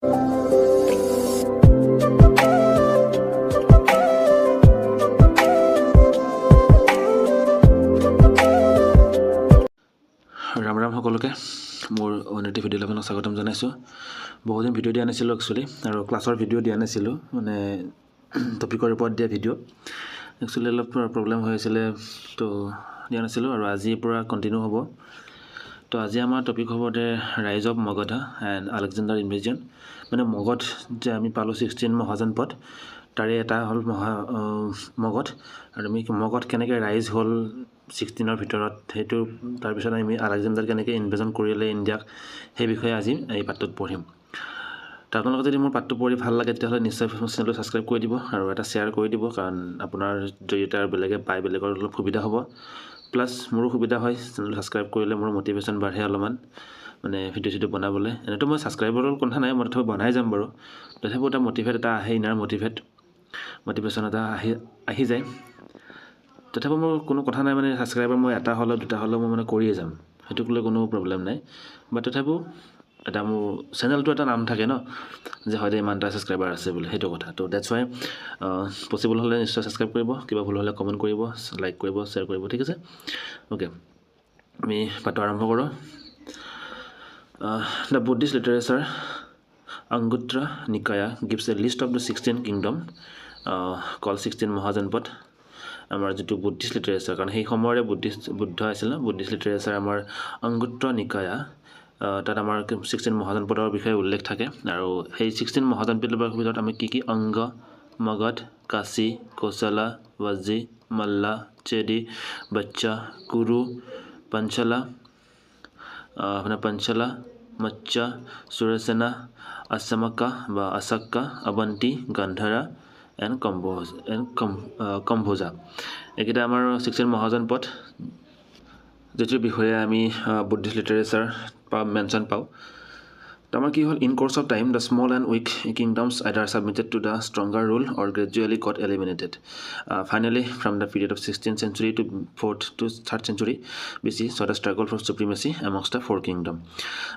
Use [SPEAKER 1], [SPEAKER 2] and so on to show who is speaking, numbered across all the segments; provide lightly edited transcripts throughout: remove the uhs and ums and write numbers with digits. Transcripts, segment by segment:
[SPEAKER 1] ৰাম ৰাম সকলোকে মোৰ অনতি ভিডিঅ' আপোনাক স্বাগতম জনাইছোঁ। বহুদিন ভিডিঅ' দিয়া নাছিলোঁ একচুৱেলি, আৰু ক্লাছৰ ভিডিঅ' দিয়া নাছিলোঁ, মানে টপিকৰ ওপৰত দিয়া ভিডিঅ' একচুৱেলি অলপ প্ৰব্লেম হৈ আছিলে, তো দিয়া নাছিলোঁ, আৰু আজিৰ পৰা কণ্টিনিউ হ'ব। তো আজি আমাৰ টপিক হ'ব যে ৰাইজ অফ মগধা এণ্ড আলেকজেণ্ডাৰ ইনভেজন। মানে মগধ যে আমি পালোঁ 16 মহাজনপদ, তাৰে এটা হ'ল মগধ, আৰু আমি মগধ কেনেকৈ ৰাইজ হ'ল 16ৰ ভিতৰত, সেইটো তাৰপিছত আমি আলেকজেণ্ডাৰ কেনেকৈ ইনভেজন কৰিলে ইণ্ডিয়াক, সেই বিষয়ে আজি এই পাঠটোত পঢ়িম। তো আপোনালোকে যদি মোৰ পাঠটো পঢ়ি ভাল লাগে তেতিয়াহ'লে নিশ্চয় চেনেলটো ছাবস্ক্ৰাইব কৰি দিব আৰু এটা শ্বেয়াৰ কৰি দিব, কাৰণ আপোনাৰ জৰিয়তে আৰু বেলেগে পায়, বেলেগৰ অলপ সুবিধা হ'ব, প্লাছ মোৰো সুবিধা হয়। চেনেলটো ছাবস্ক্ৰাইব কৰিলে মোৰ মটিভেশ্যন বাঢ়ে অলপমান, মানে ভিডিঅ' চিডিঅ' বনাবলৈ। এনেতো মই ছাবস্ক্ৰাইবাৰৰ কথা নাই, মই তথাপিও বনাই যাম বাৰু, তথাপিও এটা মটিভেট এটা আহে, ইনাৰ মটিভেশ্যন এটা আহি যায়। তথাপিও মোৰ কোনো কথা নাই, মানে ছাবস্ক্ৰাইবাৰ মই এটা হ'লেও দুটা হ'লেও মই মানে কৰিয়ে যাম, সেইটোক লৈ কোনো প্ৰব্লেম নাই। বাট তথাপিও এটা মোৰ চেনেলটো এটা নাম থাকে ন, যে হয়তো ইমানটা ছাবস্ক্ৰাইবাৰ আছে বুলি, সেইটো কথা। তো ডেটছ ৱাই পচিবল হ'লে নিশ্চয় ছাবস্ক্ৰাইব কৰিব, কিবা ভুল হ'লে কমেণ্ট কৰিব, লাইক কৰিব, শ্বেয়াৰ কৰিব, ঠিক আছে। অ'কে, আমি পাঠটো আৰম্ভ কৰোঁ। The Buddhist literature Anguttara Nikaya gives a list of the 16 kingdom called 16 মহাজনপদ। আমাৰ যিটো বুদ্ধিষ্ট লিটাৰেচাৰ, কাৰণ সেই সময়ৰে বুদ্ধ আছিল ন, বুদ্ধিষ্ট লিটাৰেচাৰ আমাৰ অংগুত্ৰ নিকায়া, তাত আমাৰ 16 মহাজনপদৰ বিষয়ে উল্লেখ থাকে। আৰু সেই 16 মহাজনপদৰ ভিতৰত আমি কি অংগ, মগধ, কাশী, কৌশলা, ৱাজি, মাল্লা, চেদি, বচ্চা, কুৰু, পাঞ্চালা, মচ্চা, সুৰসেনা, আসামকা বা আসাক্কা, অৱন্তী, গান্ধাৰা এণ্ড কম্বোজা। এইকেইটা আমাৰ 16 মহাজনপদ, যিটোৰ বিষয়ে আমি বুদ্ধিষ্ট লিটাৰেচাৰ মেনশ্যন পাওঁ। তো আমাৰ কি হ'ল, in course of time the small and weak kingdoms either submitted to the stronger rule or gradually got eliminated. Finally from the period of 16th century to 4th to 3rd century BC saw the struggle for supremacy amongst the 4 kingdom।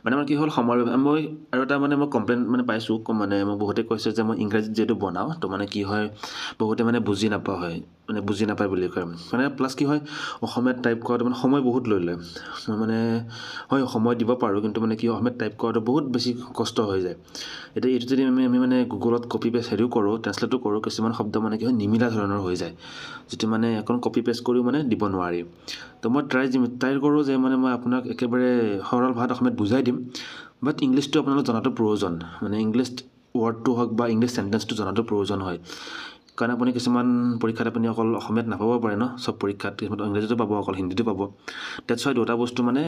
[SPEAKER 1] মানে আমাৰ কি হ'ল, সময়ৰ মই আৰু এটা মানে মই কমপ্লেইন মানে পাইছোঁ, মানে মই বহুতে কৈছে যে মই ইংৰাজীত যিহেতু বনাওঁ, তো মানে কি হয়, বহুতে মানে বুজি নাপায় বুলি কয়। মানে প্লাছ কি হয়, অসমীয়াত টাইপ কৰাটো মানে সময় বহুত লৈ লয়। মই মানে হয় সময় দিব পাৰোঁ, কিন্তু মানে কি হয়, অসমীয়াত টাইপ কৰাটো বহুত বেছি কষ্ট হৈ যায়। এতিয়া এইটো যদি আমি মানে গুগলত কপি পেষ্ট হেৰিও কৰোঁ, ট্ৰেঞ্চলেটো কৰোঁ, কিছুমান শব্দ মানে কি হয় নিমিলা ধৰণৰ হৈ যায়, যিটো মানে এখন কপি পেষ্ট কৰিও মানে দিব নোৱাৰি। তো মই ট্ৰাই কৰোঁ যে মানে মই আপোনাক একেবাৰে সৰল ভাষাত অসমীয়াত বুজাই দিম, বাট ইংলিছটো আপোনালোক জনাটো প্ৰয়োজন, মানে ইংলিছ ৱৰ্ডটো হওক বা ইংলিছ চেণ্টেঞ্চটো জনাটো প্ৰয়োজন হয়। কাৰণ আপুনি কিছুমান পৰীক্ষাত আপুনি অকল অসমীয়াত নাপাব পাৰে ন, চব পৰীক্ষাত কিছুমান ইংৰাজীতো পাব, অকল হিন্দীতো পাব। ডেটছ ৱাই দুটা বস্তু মানে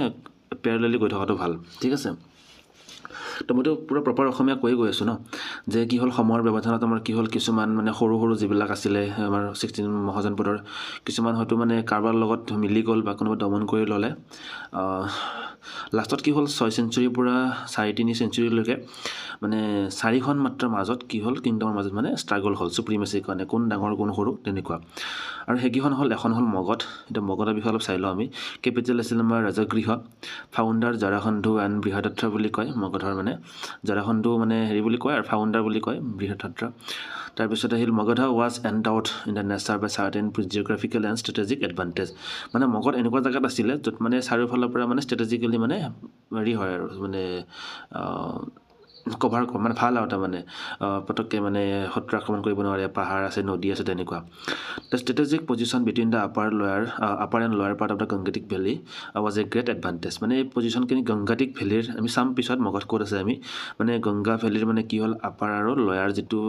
[SPEAKER 1] পেৰেলেলি গৈ থকাটো ভাল, ঠিক আছে। তো মইতো পূৰা প্ৰপাৰ অসমীয়া গৈ আছোঁ ন, যে কি হ'ল, সময়ৰ ব্যৱধানত আমাৰ কি হ'ল, কিছুমান মানে সৰু যিবিলাক আছিলে আমাৰ 16 মহাজনপদৰ, কিছুমান হয়তো মানে কাৰোবাৰ লগত মিলি গ'ল বা কোনোবা দমন কৰি ল'লে। লাষ্টত কি হ'ল, 6 চেঞ্চুৰীৰ পৰা 3.5 চেঞ্চুৰীলৈকে মানে 4খন মাত্ৰ মাজত কি হ'ল, কিংডমৰ মাজত মানে ষ্ট্ৰাগল হ'ল চুপ্ৰিমেচিৰ কাৰণে, কোন ডাঙৰ কোন সৰু তেনেকুৱা। আৰু সেইকেইখন হ'ল, এখন হ'ল মগধ। এতিয়া মগধৰ বিষয়ে অলপ চাই লওঁ আমি। কেপিটেল আছিল আমাৰ ৰাজগৃহ, ফাউণ্ডাৰ জাৰাসন্ধু এণ্ড বৃহদত্ত বুলি কয় মগধৰ, মানে জাৰাসন্ধু মানে হেৰি বুলি কয়, আৰু ফাউণ্ডাৰ বুলি কয় বৃহদত্ত। তাৰপিছত আহিল Magadha was endowed in the nature by certain geographical and strategic advantage. মানে মগধ এনেকুৱা জেগাত আছিলে য'ত মানে চাৰিওফালৰ পৰা মানে ষ্ট্ৰেটেজিকেলি মানে হেৰি হয় আৰু মানে কভাৰ মানে ভাল আৰু তাৰমানে পটককৈ মানে শত্ৰু আক্ৰমণ কৰিব নোৱাৰে, পাহাৰ আছে, নদী আছে, তেনেকুৱা। The strategic position between the upper and lower part of the Gangetic valley was a great advantage. মানে এই পজিশ্যনখিনি গংগাটিক ভেলীৰ, আমি চাম পিছত মগধ ক'ত আছে আমি, মানে গংগা ভেলীৰ মানে কি হ'ল, আপাৰ আৰু লয়াৰ যিটো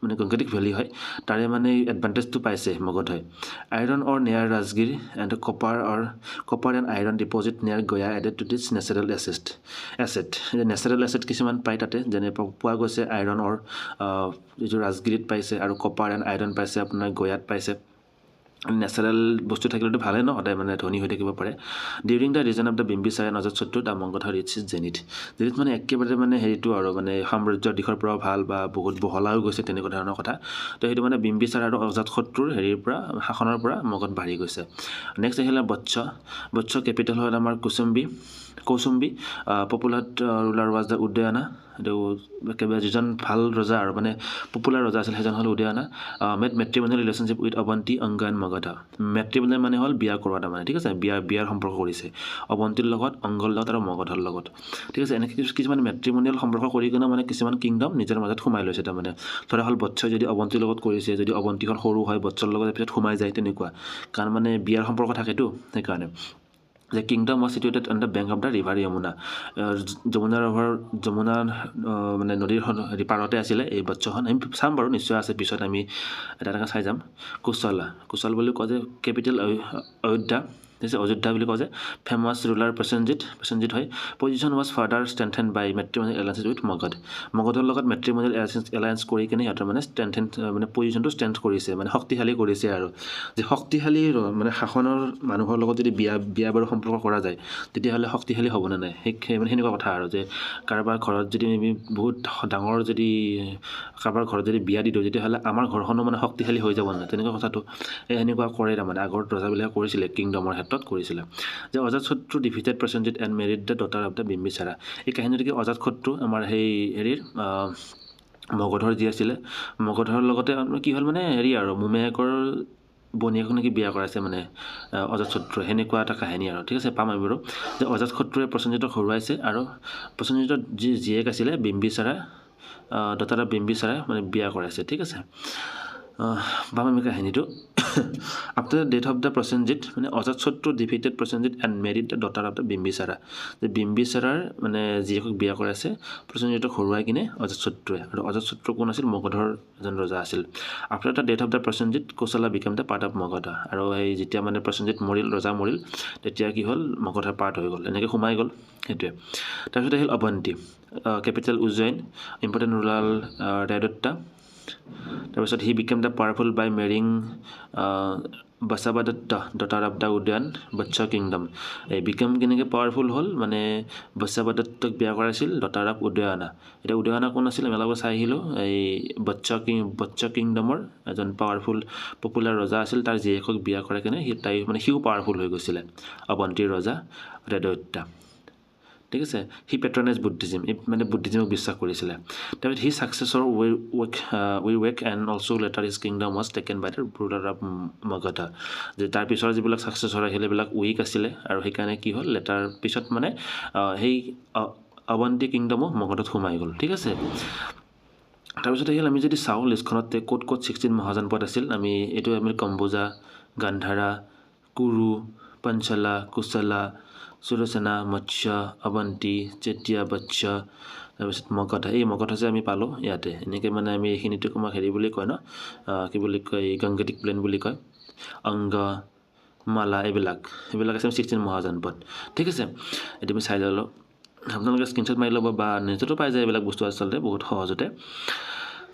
[SPEAKER 1] মানে গংগেটিক ভেলী হয়, তাৰে মানে এডভান্টেজটো পাইছে মগধই। Iron ore near Rajgir and copper and iron deposit near Gaya added to this natural asset. Natural asset কিছুমান পায় তাতে, যেনে পোৱা গৈছে আইৰণ অৰ যিটো ৰাজগিৰিত পাইছে, আৰু কপাৰ এণ্ড আইৰণ পাইছে আপোনাৰ গয়াত পাইছে। নেচাৰেল বস্তু থাকিলেতো ভালেই ন সদায় মানে ধনী হৈ থাকিব পাৰে during the reign of the Bimbisara and Ajatashatru the Magadha reach zenith zenith মানে একেবাৰে মানে হেৰিটো আৰু মানে সাম্ৰাজ্যৰ দিশৰ পৰাও ভাল বা বহুত বহলাও গৈছে তেনেকুৱা ধৰণৰ কথা তো সেইটো মানে বিম্বিছাৰ আৰু অজাতশত্ৰুৰ হেৰিৰ পৰা শাসনৰ পৰা মগধ বাঢ়ি গৈছে নেক্সট আহিলে বৎস কেপিটেল হ'ল আমাৰ কৌচুম্বি পপুলাৰ ৰুলাৰ ৱাজ দ্য উদয়না এইটো একেবাৰে যিজন ভাল ৰজা আৰু মানে পপুলাৰ ৰজা আছিল সেইজন হ'ল Udayana made matrimonial relationship with Avanti Anga and Magadha matrimonial মানে হ'ল বিয়া কৰোৱা তাৰমানে ঠিক আছে বিয়াৰ সম্পৰ্ক কৰিছে অৱন্তীৰ লগত অংগৰ লগত আৰু মগধৰ লগত ঠিক আছে এনেকৈ কিছুমান মেট্ৰিমনিয়েল সম্পৰ্ক কৰি কিনে মানে কিছুমান কিংডম নিজৰ মাজত সোমাই লৈছে তাৰমানে ধৰা হ'ল বৎসই যদি অৱন্তীৰ লগত কৰিছে যদি অৱন্তীখন সৰু হয় বৎসৰ লগত পিছত সোমাই যায় তেনেকুৱা কাৰণ মানে বিয়াৰ সম্পৰ্ক থাকেতো সেইকাৰণে The kingdom was situated on the bank of the river Yamuna. Yamuna মানে নদীৰ হেৰি পাৰতে আছিলে এই বৎসখন আমি চাম বাৰু নিশ্চয় আছে পিছত আমি এটা চাই যাম কুশল বুলি কয় যে কেপিটেল অযোধ্যা অযোধ্যা বুলি কয় যে ফেমাছ ৰুলাৰ প্ৰসেনজিৎ হয় position was further strengthen by matrimonial alliance with মগধৰ লগত মেট্ৰিমনিয়েল এলায়েন্স কৰি কিনে সিহঁতৰ মানে মানে পজিশ্যনটো ষ্ট্ৰেংথ কৰিছে মানে শক্তিশালী কৰিছে আৰু যে শক্তিশালী মানে শাসনৰ মানুহৰ লগত যদি বিয়া বাৰু সম্পৰ্ক কৰা যায় তেতিয়াহ'লে শক্তিশালী হ'ব নে নাই সেই মানে সেনেকুৱা কথা আৰু যে কাৰোবাৰ ঘৰত যদি আমি বহুত ডাঙৰ যদি কাৰোবাৰ ঘৰত যদি বিয়া দি দিওঁ তেতিয়াহ'লে আমাৰ ঘৰখনো মানে শক্তিশালী হৈ যাব নাই তেনেকুৱা কথাটো সেনেকুৱা কৰে তাৰমানে আগৰ ৰজাবিলাকে কৰিছিলে কিংডমৰ ক্ষেত্ৰত কৰিছিলে যে Ajatashatru defeated Prasenajit and married the daughter of the Bimbisara এই কাহিনীটো কি অজাতশত্ৰু আমাৰ সেই হেৰিৰ মগধৰ যি আছিলে মগধৰ লগতে কি হ'ল মানে হেৰি আৰু মোমায়েকৰ বনীয়েকক নেকি বিয়া কৰাইছে মানে অজাতশত্ৰুৱে সেনেকুৱা এটা কাহিনী আৰু ঠিক আছে পাম আমি বাৰু যে অজাতশত্ৰুৱে প্ৰসেনজিতক হৰুৱাইছে আৰু প্ৰসেনজিতৰ যি জীয়েক আছিলে বিম্বিছাৰা ডটাৰ অফ বিম্বিছাৰাই মানে বিয়া কৰাইছে ঠিক আছে পাম আমি কাহিনীটো after the death of the Prasenajit মানে Ajatashatru defeated Prasenajit and married the daughter of the Bimbisara যে বিম্বিছাৰাৰ মানে জীয়েকক বিয়া কৰাইছে প্ৰসেনজিতক হৰুৱাই কিনে অজাতশত্ৰুৱে আৰু অজাতশত্ৰু কোন আছিল মগধৰ এজন ৰজা আছিল after the death of the Prasenajit Kosala became the part of Magadha আৰু সেই যেতিয়া মানে প্ৰসেনজিৎ ৰজা মৰিল তেতিয়া কি হ'ল মগধৰ পাৰ্ট হৈ গ'ল এনেকৈ সোমাই গ'ল সেইটোৱে তাৰপিছত আহিল Avanti capital Ujjain important ruler ৰায়দত্তা তাৰপিছত he became the powerful by marrying Vasavadatta daughter of the Udayana Vatsa kingdom এই বিকেম কেনেকৈ পাৱাৰফুল হ'ল মানে বসাবদত্তক বিয়া কৰাইছিল ডটাৰ অফ উদয়না এতিয়া উদয়না কোন আছিল আমি অলপ চাই আহিলোঁ এই বৎস কিংডমৰ এজন পাৱাৰফুল পপুলাৰ ৰজা আছিল তাৰ জীয়েকক বিয়া কৰাই কিনে সিও পাৱাৰফুল হৈ গৈছিলে অৱন্তীৰ ৰজা ৰায়দত্তা ঠিক আছে হি পেট্ৰনাইজ বুদ্ধিজিম মানে বুদ্ধিজিমক বিশ্বাস কৰিছিলে তাৰপিছত he successor weak and also' later his kingdom was taken by the ruler of Magadha যে তাৰপিছৰ যিবিলাক ছাকচেছৰ আহিলে এইবিলাক উইক আছিলে আৰু সেইকাৰণে কি হ'ল লেটাৰ পিছত মানে সেই অৱন্তী কিংডমো মগধত সোমাই গ'ল ঠিক আছে তাৰপিছত আহিল আমি যদি চাওঁ লিষ্টখনতে ক'ত 16 মহাজনপদ আছিল আমি এইটো আমি কম্বোজা গান্ধাৰা কুৰু পঞ্চলা কুশলা সুৰসেনা মৎস্য অৱন্তী চেতিয়া বৎস তাৰপিছত মগধ এই মগধ যে আমি পালোঁ ইয়াতে এনেকৈ মানে আমি এইখিনিটোক আমাক হেৰি বুলি কয় ন কি বুলি কয় গংগেটিক প্লেন বুলি কয় অংগ মালা এইবিলাক আছে 16 মহাজনপদ ঠিক আছে এইটো আমি চাই ল'লোঁ আপোনালোকে স্ক্ৰীনশ্বট মাৰি ল'ব বা নিজতো পাই যায় এইবিলাক বস্তু আচলতে বহুত সহজতে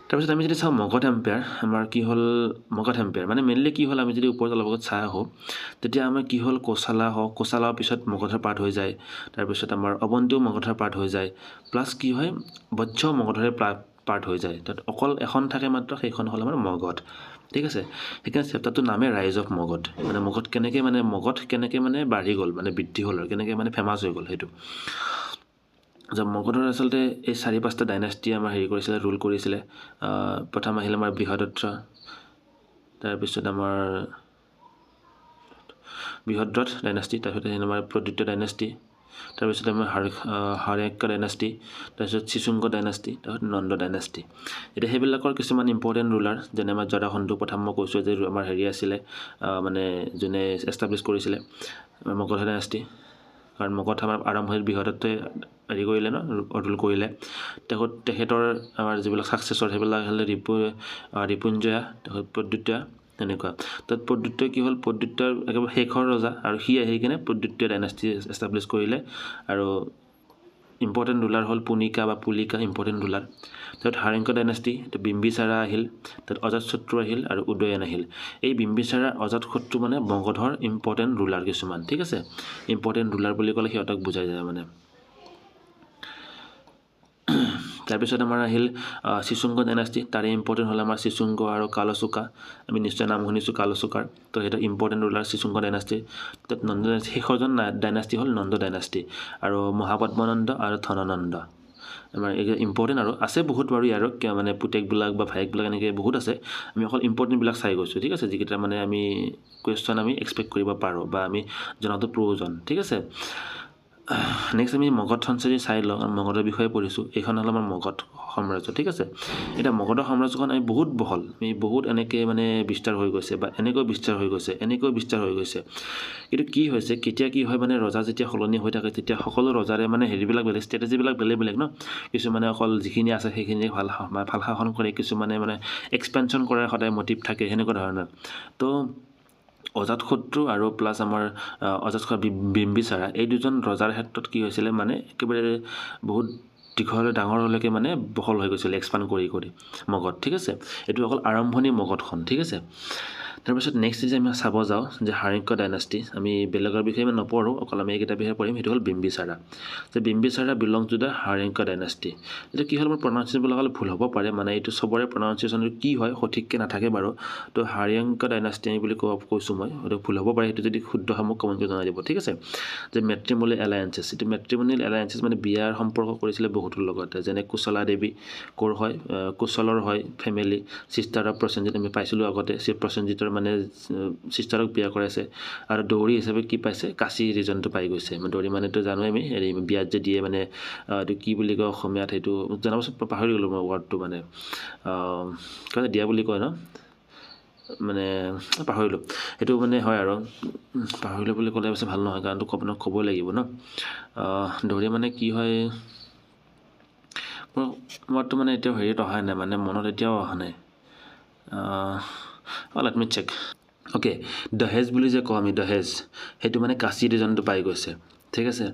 [SPEAKER 1] তাৰপিছত আমি যদি চাওঁ মগধ এম্পায়াৰ আমাৰ কি হ'ল মগধ এম্পায়াৰ মানে মেইনলি কি হ'ল আমি যদি ওপৰত অলপ আগত চাই আহোঁ তেতিয়া আমাৰ কি হ'ল কোশালাৰ পিছত মগধৰ পাৰ্ট হৈ যায় তাৰপিছত আমাৰ অৱন্তীও মগধৰ পাৰ্ট হৈ যায় প্লাছ কি হয় বৎস মগধৰে পাৰ্ট হৈ যায় তাত অকল এখন থাকে মাত্ৰ সেইখন হ'ল আমাৰ মগধ ঠিক আছে সেইকাৰণে চেপ্টাৰটোৰ নামে ৰাইজ অফ মগধ মানে মগধ কেনেকৈ মানে বাঢ়ি গ'ল মানে বৃদ্ধি হ'ল আৰু কেনেকৈ মানে ফেমাছ হৈ গ'ল সেইটো যে মগধৰ আচলতে এই 4-5টা ডাইনাষ্টি আমাৰ হেৰি কৰিছিলে ৰুল কৰিছিলে প্ৰথম আহিলে আমাৰ বৃহদত্ত তাৰপিছত আমাৰ বৃহদ্ৰথ ডাইনাষ্টি তাৰপিছত আহিলে আমাৰ প্ৰদ্যুত ডাইনাষ্টি তাৰপিছত আমাৰ হাৰ্যক্য ডাইনাষ্টি তাৰপিছত চিচুংগ ডাইনাষ্টি তাৰপিছত নন্দ ডাইনাষ্টি এতিয়া সেইবিলাকৰ কিছুমান ইম্পৰ্টেণ্ট ৰুলাৰ যেনে আমাৰ জৰাসন্ধু প্ৰথম মই কৈছোঁ যে আমাৰ হেৰি আছিলে মানে যোনে এষ্টাব্লিছ কৰিছিলে মগধ ডাইনাষ্টি কাৰণ মগধ আমাৰ আৰম্ভণিত বৃহদত্তই হেৰি কৰিলে ন ৰুল কৰিলে তেখেতৰ আমাৰ যিবিলাক ছাকচেছৰ সেইবিলাক হ'লে ৰিপুঞ্জয়া তাৰপিছত প্ৰদ্যুত তেনেকুৱা তাত প্ৰদ্যুতই কি হ'ল প্ৰদ্যুতৰ একেবাৰে শেষৰ ৰজা আৰু সি আহি কিনে প্ৰদ্যুতীয় ডাইনাষ্টি এষ্টাব্লিছ কৰিলে আৰু ইম্পৰ্টেণ্ট ৰুলাৰ হ'ল পুনিকা বা পুলিকা ইম্পৰ্টেণ্ট ৰুলাৰ তাৰপিছত হাৰেংক ডাইনাষ্টি বিম্বিসাৰা আহিল তাত অজাতশত্ৰু আহিল আৰু উদয়ন আহিল এই বিম্বিসাৰা অজাতশত্ৰু মানে মগধৰ ইম্পৰ্টেণ্ট ৰুলাৰ কিছুমান ঠিক আছে ইম্পৰ্টেণ্ট ৰুলাৰ বুলি ক'লে সিহঁতক বুজাই যায় মানে তাৰপিছত আমাৰ আহিল শিশুঙ্গ ডাইনাষ্টি তাৰে ইম্পৰ্টেণ্ট হ'ল আমাৰ শিশুঙ্গ আৰু কালচুকা আমি নিশ্চয় নাম শুনিছোঁ কালচুকাৰ তো সেইটো ইম্পৰ্টেণ্ট ৰুলাৰ শিশুঙ্গ ডাইনাষ্টি তাত নন্দ শেষৰজন ডাইনাষ্টি হ'ল নন্দ ডাইনাষ্টি আৰু মহাপদ্মনন্দ আৰু ধননন্দ আমাৰ ইম্পৰ্টেণ্ট আৰু আছে বহুত বাৰু ইয়াৰ মানে পুতেকবিলাক বা ভায়েকবিলাক এনেকৈ বহুত আছে আমি অকল ইম্পৰ্টেণ্টবিলাক চাই গৈছোঁ ঠিক আছে যিকেইটা মানে আমি কুৱেশ্যন আমি এক্সপেক্ট কৰিব পাৰোঁ বা আমি জনাটো প্ৰয়োজন ঠিক আছে নেক্সট আমি মগধ সঞ্চয় চাই লওঁ মগধৰ বিষয়ে পঢ়িছোঁ এইখন হ'ল আমাৰ মগধ সাম্ৰাজ্য ঠিক আছে এতিয়া মগধৰ সাম্ৰাজ্যখন আমি বহুত বহল আমি বহুত এনেকৈ মানে বিস্তাৰ হৈ গৈছে বা এনেকৈ বিস্তাৰ হৈ গৈছে এনেকৈ বিস্তাৰ হৈ গৈছে কিন্তু কি হৈছে কেতিয়া কি হয় মানে ৰজা যেতিয়া সলনি হৈ থাকে তেতিয়া সকলো ৰজাৰে মানে হেৰিবিলাক বেলেগ ষ্ট্ৰেটেজিবিলাক বেলেগ বেলেগ ন কিছুমানে অকল যিখিনি আছে সেইখিনি ভাল শাসন কৰে কিছুমানে মানে এক্সপেনশ্যন কৰাৰ সদায় মটিভ থাকে সেনেকুৱা ধৰণৰ তো অজাতশত্ৰু আৰু প্লাছ আমাৰ বিম্বিসাৰা এই দুজন ৰজাৰ ক্ষেত্ৰত কি হৈছিলে মানে একেবাৰে বহুত ডাঙৰলৈকে মানে বহল হৈ গৈছিলে এক্সপাণ্ড কৰি মগধ ঠিক আছে এইটো অকল আৰম্ভণি মগধখন ঠিক আছে তাৰপিছত নেক্সট যে আমি চাব যাওঁ যে হাৰেংক ডাইনাষ্টি আমি বেলেগৰ বিষয়ে ইমান নপঢ়োঁ অকল আমি এইকেইটা বিষয়ে পঢ়িম সেইটো হ'ল বিম্বিসাৰা যে বিম্বিসাৰা বিলংছ টু দ্য হাৰেংক ডাইনাষ্টি এতিয়া কি হ'ল মোৰ প্ৰনাউন্সিয়েশ্যনবিলাক অলপ ভুল হ'ব পাৰে মানে এইটো চবৰে প্ৰনাউন্সিয়েশ্যনটো কি হয় সঠিককৈ নাথাকে বাৰু তো হাৰেংক ডাইনাষ্টি আমি বুলি কৈছোঁ মই সেইটো ভুল হ'ব পাৰে সেইটো যদি শুদ্ধ হয় মোক কমেণ্ট কৰি জনাই দিব ঠিক আছে যে মেট্ৰিমনিয়েল এলায়েন্সেছ এইটো মেট্ৰিমনিয়েল এলায়েন্সেছ মানে বিয়াৰ সম্পৰ্ক কৰিছিলে বহুতৰ লগতে যেনে কুশলা দেৱী ক'ৰ হয় কুশলৰ হয় ফেমিলি ছিষ্টাৰ অফ প্ৰসেনজিৎ আমি পাইছিলোঁ আগতে প্ৰসেনজিতৰ মানে ছিষ্টাৰক বিয়া কৰাইছে আৰু দৌৰী হিচাপে কি পাইছে কাশী ৰিজনটো পাই গৈছে দৌৰী মানেতো জানোৱেই আমি হেৰি বিয়াত যে দিয়ে মানে এইটো কি বুলি কয় অসমীয়াত সেইটো জনাবচোন পাহৰি গ'লোঁ মই ৱৰ্ডটো মানে দিয়া বুলি কয় ন মানে পাহৰিলোঁ সেইটো মানে হয় আৰু পাহৰিলোঁ বুলি ক'লে অৱশ্যে ভাল নহয় কাৰণটো আপোনাক ক'বই লাগিব ন দৌৰী মানে কি হয় মোৰতো মানে এতিয়াও হেৰিত অহা নাই মানে মনত এতিয়াও অহা নাই লেট মি চেক অ'কে দহেজ বুলি যে কওঁ আমি দহেজ সেইটো মানে কাশী ৰিজনটো পাই গৈছে ঠিক আছে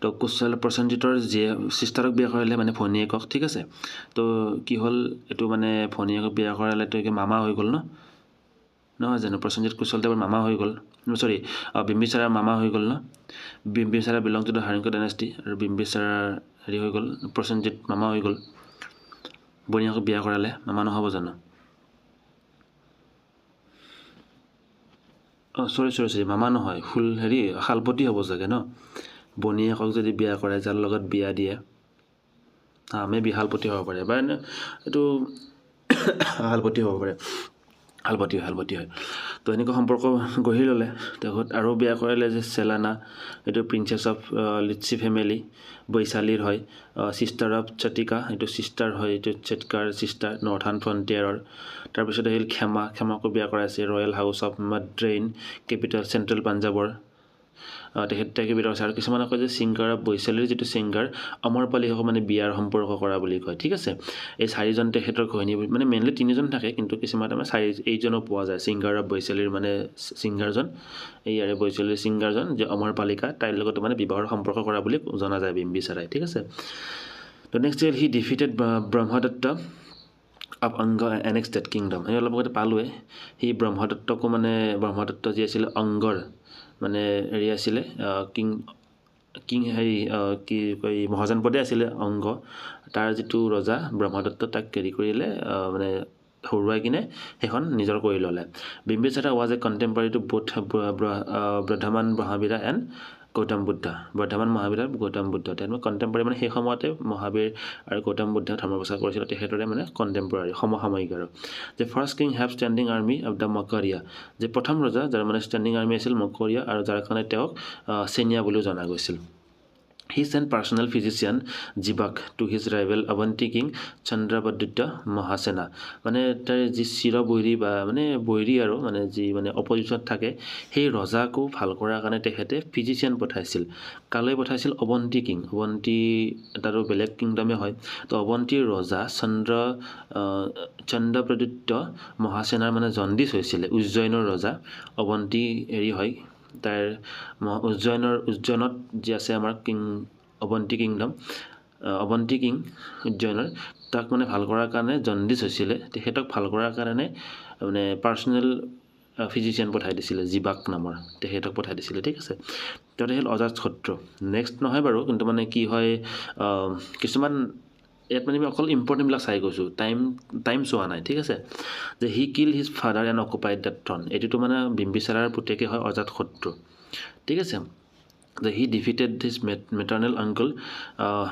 [SPEAKER 1] তো কুশল প্ৰসেনজিতৰ যিয়ে ছিষ্টাৰক বিয়া কৰালে মানে ভনীয়েকক ঠিক আছে তো কি হ'ল এইটো মানে ভনীয়েকক বিয়া কৰালে তো মামা হৈ গ'ল ন নহয় জানো প্ৰসেনজিৎ কুশলদেৱৰ মামা হৈ গ'ল চৰি বিম্বিসাৰাৰ মামা হৈ গ'ল ন বিম্বিসাৰা বিলং টু দ্য হাৰেংক ডাইনাষ্টি আৰু বিম্বিসাৰাৰ হেৰি হৈ গ'ল প্ৰসেনজিৎ মামা হৈ গ'ল ভনীয়েকক বিয়া কৰালে মামা নহ'ব জানো চৰি মামা নহয় ফুল হেৰি শালপতি হ'ব চাগে ন ভনীয়েকক যদি বিয়া কৰে যাৰ লগত বিয়া দিয়ে আমি বিশালপতি হ'ব পাৰে বা এনে এইটো শালপতি হ'ব পাৰে শালপতি হয় তো এনেকুৱা সম্পৰ্ক গঢ়ি ল'লে তাৰপিছত আৰু বিয়া কৰালে যে চেলানা এইটো প্ৰিন্সেছ অফ লিটচি ফেমিলি বৈশালীৰ হয় ছিষ্টাৰ অফ চটিকা এইটো ছিষ্টাৰ হয় এইটো চেটকাৰ ছিষ্টাৰ নৰ্থাৰ্ণ ফ্ৰণ্টিয়াৰৰ তাৰপিছত আহিল ক্ষমাকো বিয়া কৰাইছে ৰয়েল হাউচ অফ মাদ্ৰেইন কেপিটেল চেণ্ট্ৰেল পাঞ্জাৱৰ তেখেতে বিয়া কৰিছে আৰু কিছুমানে কয় যে ছিংগাৰ অফ বৈশালীৰ যিটো ছিংগাৰ অমৰপালিকক মানে বিয়াৰ সম্পৰ্ক কৰা বুলি কয় ঠিক আছে এই চাৰিজন তেখেতৰ ঘৈণী মানে মেইনলি তিনিজন থাকে কিন্তু কিছুমানে মানে এইজনো পোৱা যায় ছিংগাৰ অফ বৈশালীৰ মানে ছিংগাৰজন ইয়াৰে বৈশালীৰ ছিংগাৰজন যে অমৰপালিকা তাইৰ লগত মানে বিবাহৰ সম্পৰ্ক কৰা বুলি জনা যায় বিম্বিসাৰাই ঠিক আছে তো নেক্সট হ'ল হি ডিফিটেড ব্ৰহ্মদত্ত অফ অংগ এনেক্সটেড কিংডম আমি অলপ আগতে পালোৱে সি ব্ৰহ্মদত্ত যি আছিলে অংগৰ মানে হেৰি আছিলে কিং হেৰি কি কয় মহাজনপদে আছিলে অংগ তাৰ যিটো ৰজা ব্ৰহ্মদত্ত তাক হেৰি কৰিলে মানে হৰুৱাই কিনে সেইখন নিজৰ কৰি ল'লে Bimbisara was a contemporary to both Vardhaman Mahavira and Gautama Buddha Vardhaman Mahavir আৰু গৌতম বুদ্ধ তেওঁলোকে কণ্টেম্পৰাৰী মানে সেই সময়তে মহাবীৰ আৰু গৌতম বুদ্ধ ধৰ্ম প্ৰচাৰ কৰিছিল তেখেতৰে মানে কণ্টেম্পৰাৰী সমসাময়িক আৰু যে first king have standing army of the মকৰিয়া যে প্ৰথম ৰজা যাৰ মানে ষ্টেণ্ডিং আৰ্মি আছিল মকৰিয়া আৰু যাৰ কাৰণে তেওঁক চেনিয়া বুলিও জনা গৈছিল He sent personal physician Jibak to his rival Avanti king Chandrabadutta Mahasena মানে তাৰ যি চিৰ বৈৰী বা মানে বৈৰী আৰু মানে যি মানে অপজিশ্যনত থাকে সেই ৰজাকো ভাল কৰাৰ কাৰণে তেখেতে ফিজিচিয়ান পঠাইছিল কালৈ পঠাইছিল অৱন্তী কিং অৱন্তী এটাৰো বেলেগ কিংডমে হয় তো অৱন্তীৰ ৰজা চন্দ্ৰপ্ৰদত্ত মহাসেনাৰ মানে জণ্ডিছ হৈছিলে উজ্জয়নৰ ৰজা অৱন্তী হেৰি হয় তাৰ উজ্জয়নত যি আছে আমাৰ king Avanti kingdom Avanti king উজ্জয়নৰ তাক মানে ভাল কৰাৰ কাৰণে জণ্ডিছ হৈছিলে তেখেতক ভাল কৰাৰ কাৰণে মানে পাৰ্চনেল ফিজিচিয়ান পঠাই দিছিলে জীৱাক নামৰ তেখেতক পঠাই দিছিলে ঠিক আছে তো হ'ল অজাতশত্ৰু নেক্সট নহয় বাৰু কিন্তু মানে কি হয় কিছুমান ইয়াত মানে আমি অকল ইম্পৰ্টেণ্টবিলাক চাই গৈছোঁ টাইম চোৱা নাই ঠিক আছে যে he kill his father and occupied the throne এইটোতো মানে বিম্বিচাৰাৰ পুতেকে হয় অজাতশত্ৰু ঠিক আছে যে he defeated his maternal uncle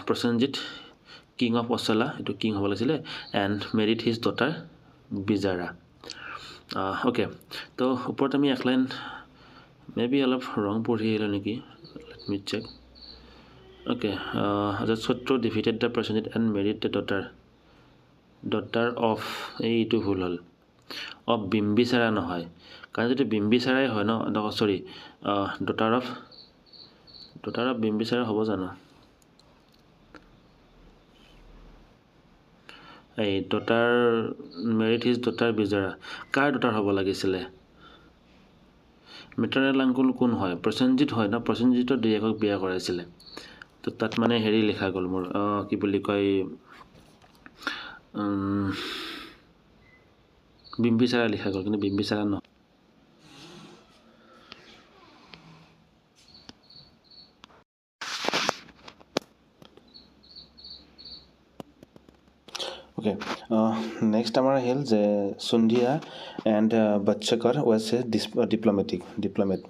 [SPEAKER 1] Prasenajit king of অচলা এইটো কিং হ'ব লাগিছিলে and married his daughter Vajira okay তো ওপৰত আমি এক লাইন মেবি অলপ ৰং পঢ়ি আহিলোঁ নেকি let me check okay Ajatashatru defeated the Prasenajit and married the daughter of এইটো ভুল হ'ল অফ বিম্বিচাৰা নহয় কাৰণ যদি বিম্বিচাৰাই হয় ন চৰি ডটাৰ অফ বিম্বিচাৰা হ'ব জানো এই ডটাৰ মেৰিড হিজ ডটাৰ বিজাৰা কাৰ ডটাৰ হ'ব লাগিছিলে মেটাৰ্নেল আংকুল কোন হয় প্ৰসেনজিৎ হয় ন প্ৰসেনজিতৰ দুয়েকক বিয়া কৰাইছিলে তো তাত মানে হেৰি লিখা গ'ল মোৰ কি বুলি কয় বিম্বিচাৰা লিখা গ'ল কিন্তু বিম্বিচাৰা নহয় Okay, next আমাৰ আহিল যে সন্ধিয়া এণ্ড বচ্চকৰ ৱাজ এ ডিপ্ল'মেট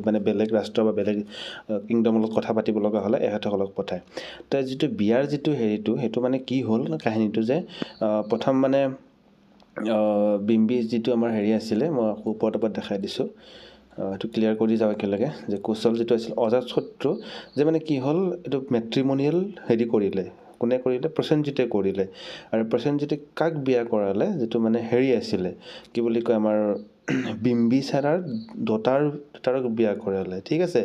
[SPEAKER 1] মানে বেলেগ ৰাষ্ট্ৰ বা বেলেগ কিংডমৰ লগত কথা পাতিব লগা হ'লে এখেতসকলক পঠায় তাৰ যিটো বিয়াৰ যিটো হেৰিটো সেইটো মানে কি হ'ল কাহিনীটো যে প্ৰথম মানে বিম্বি যিটো আমাৰ হেৰি আছিলে মই ওপৰত দেখাই দিছোঁ এইটো ক্লিয়াৰ কৰি যাওঁ একেলগে যে কৌশল যিটো আছিল অজাতশত্ৰু যে মানে কি হ'ল এইটো মেট্ৰিমনিয়েল হেৰি কৰিলে কোনে কৰিলে প্ৰসেনজিতে কৰিলে আৰু প্ৰসেনজিতে কাক বিয়া কৰালে যিটো মানে হেৰি আছিলে কি বুলি কয় আমাৰ বিম্বিচাৰাৰ ডটাৰক বিয়া কৰালে ঠিক আছে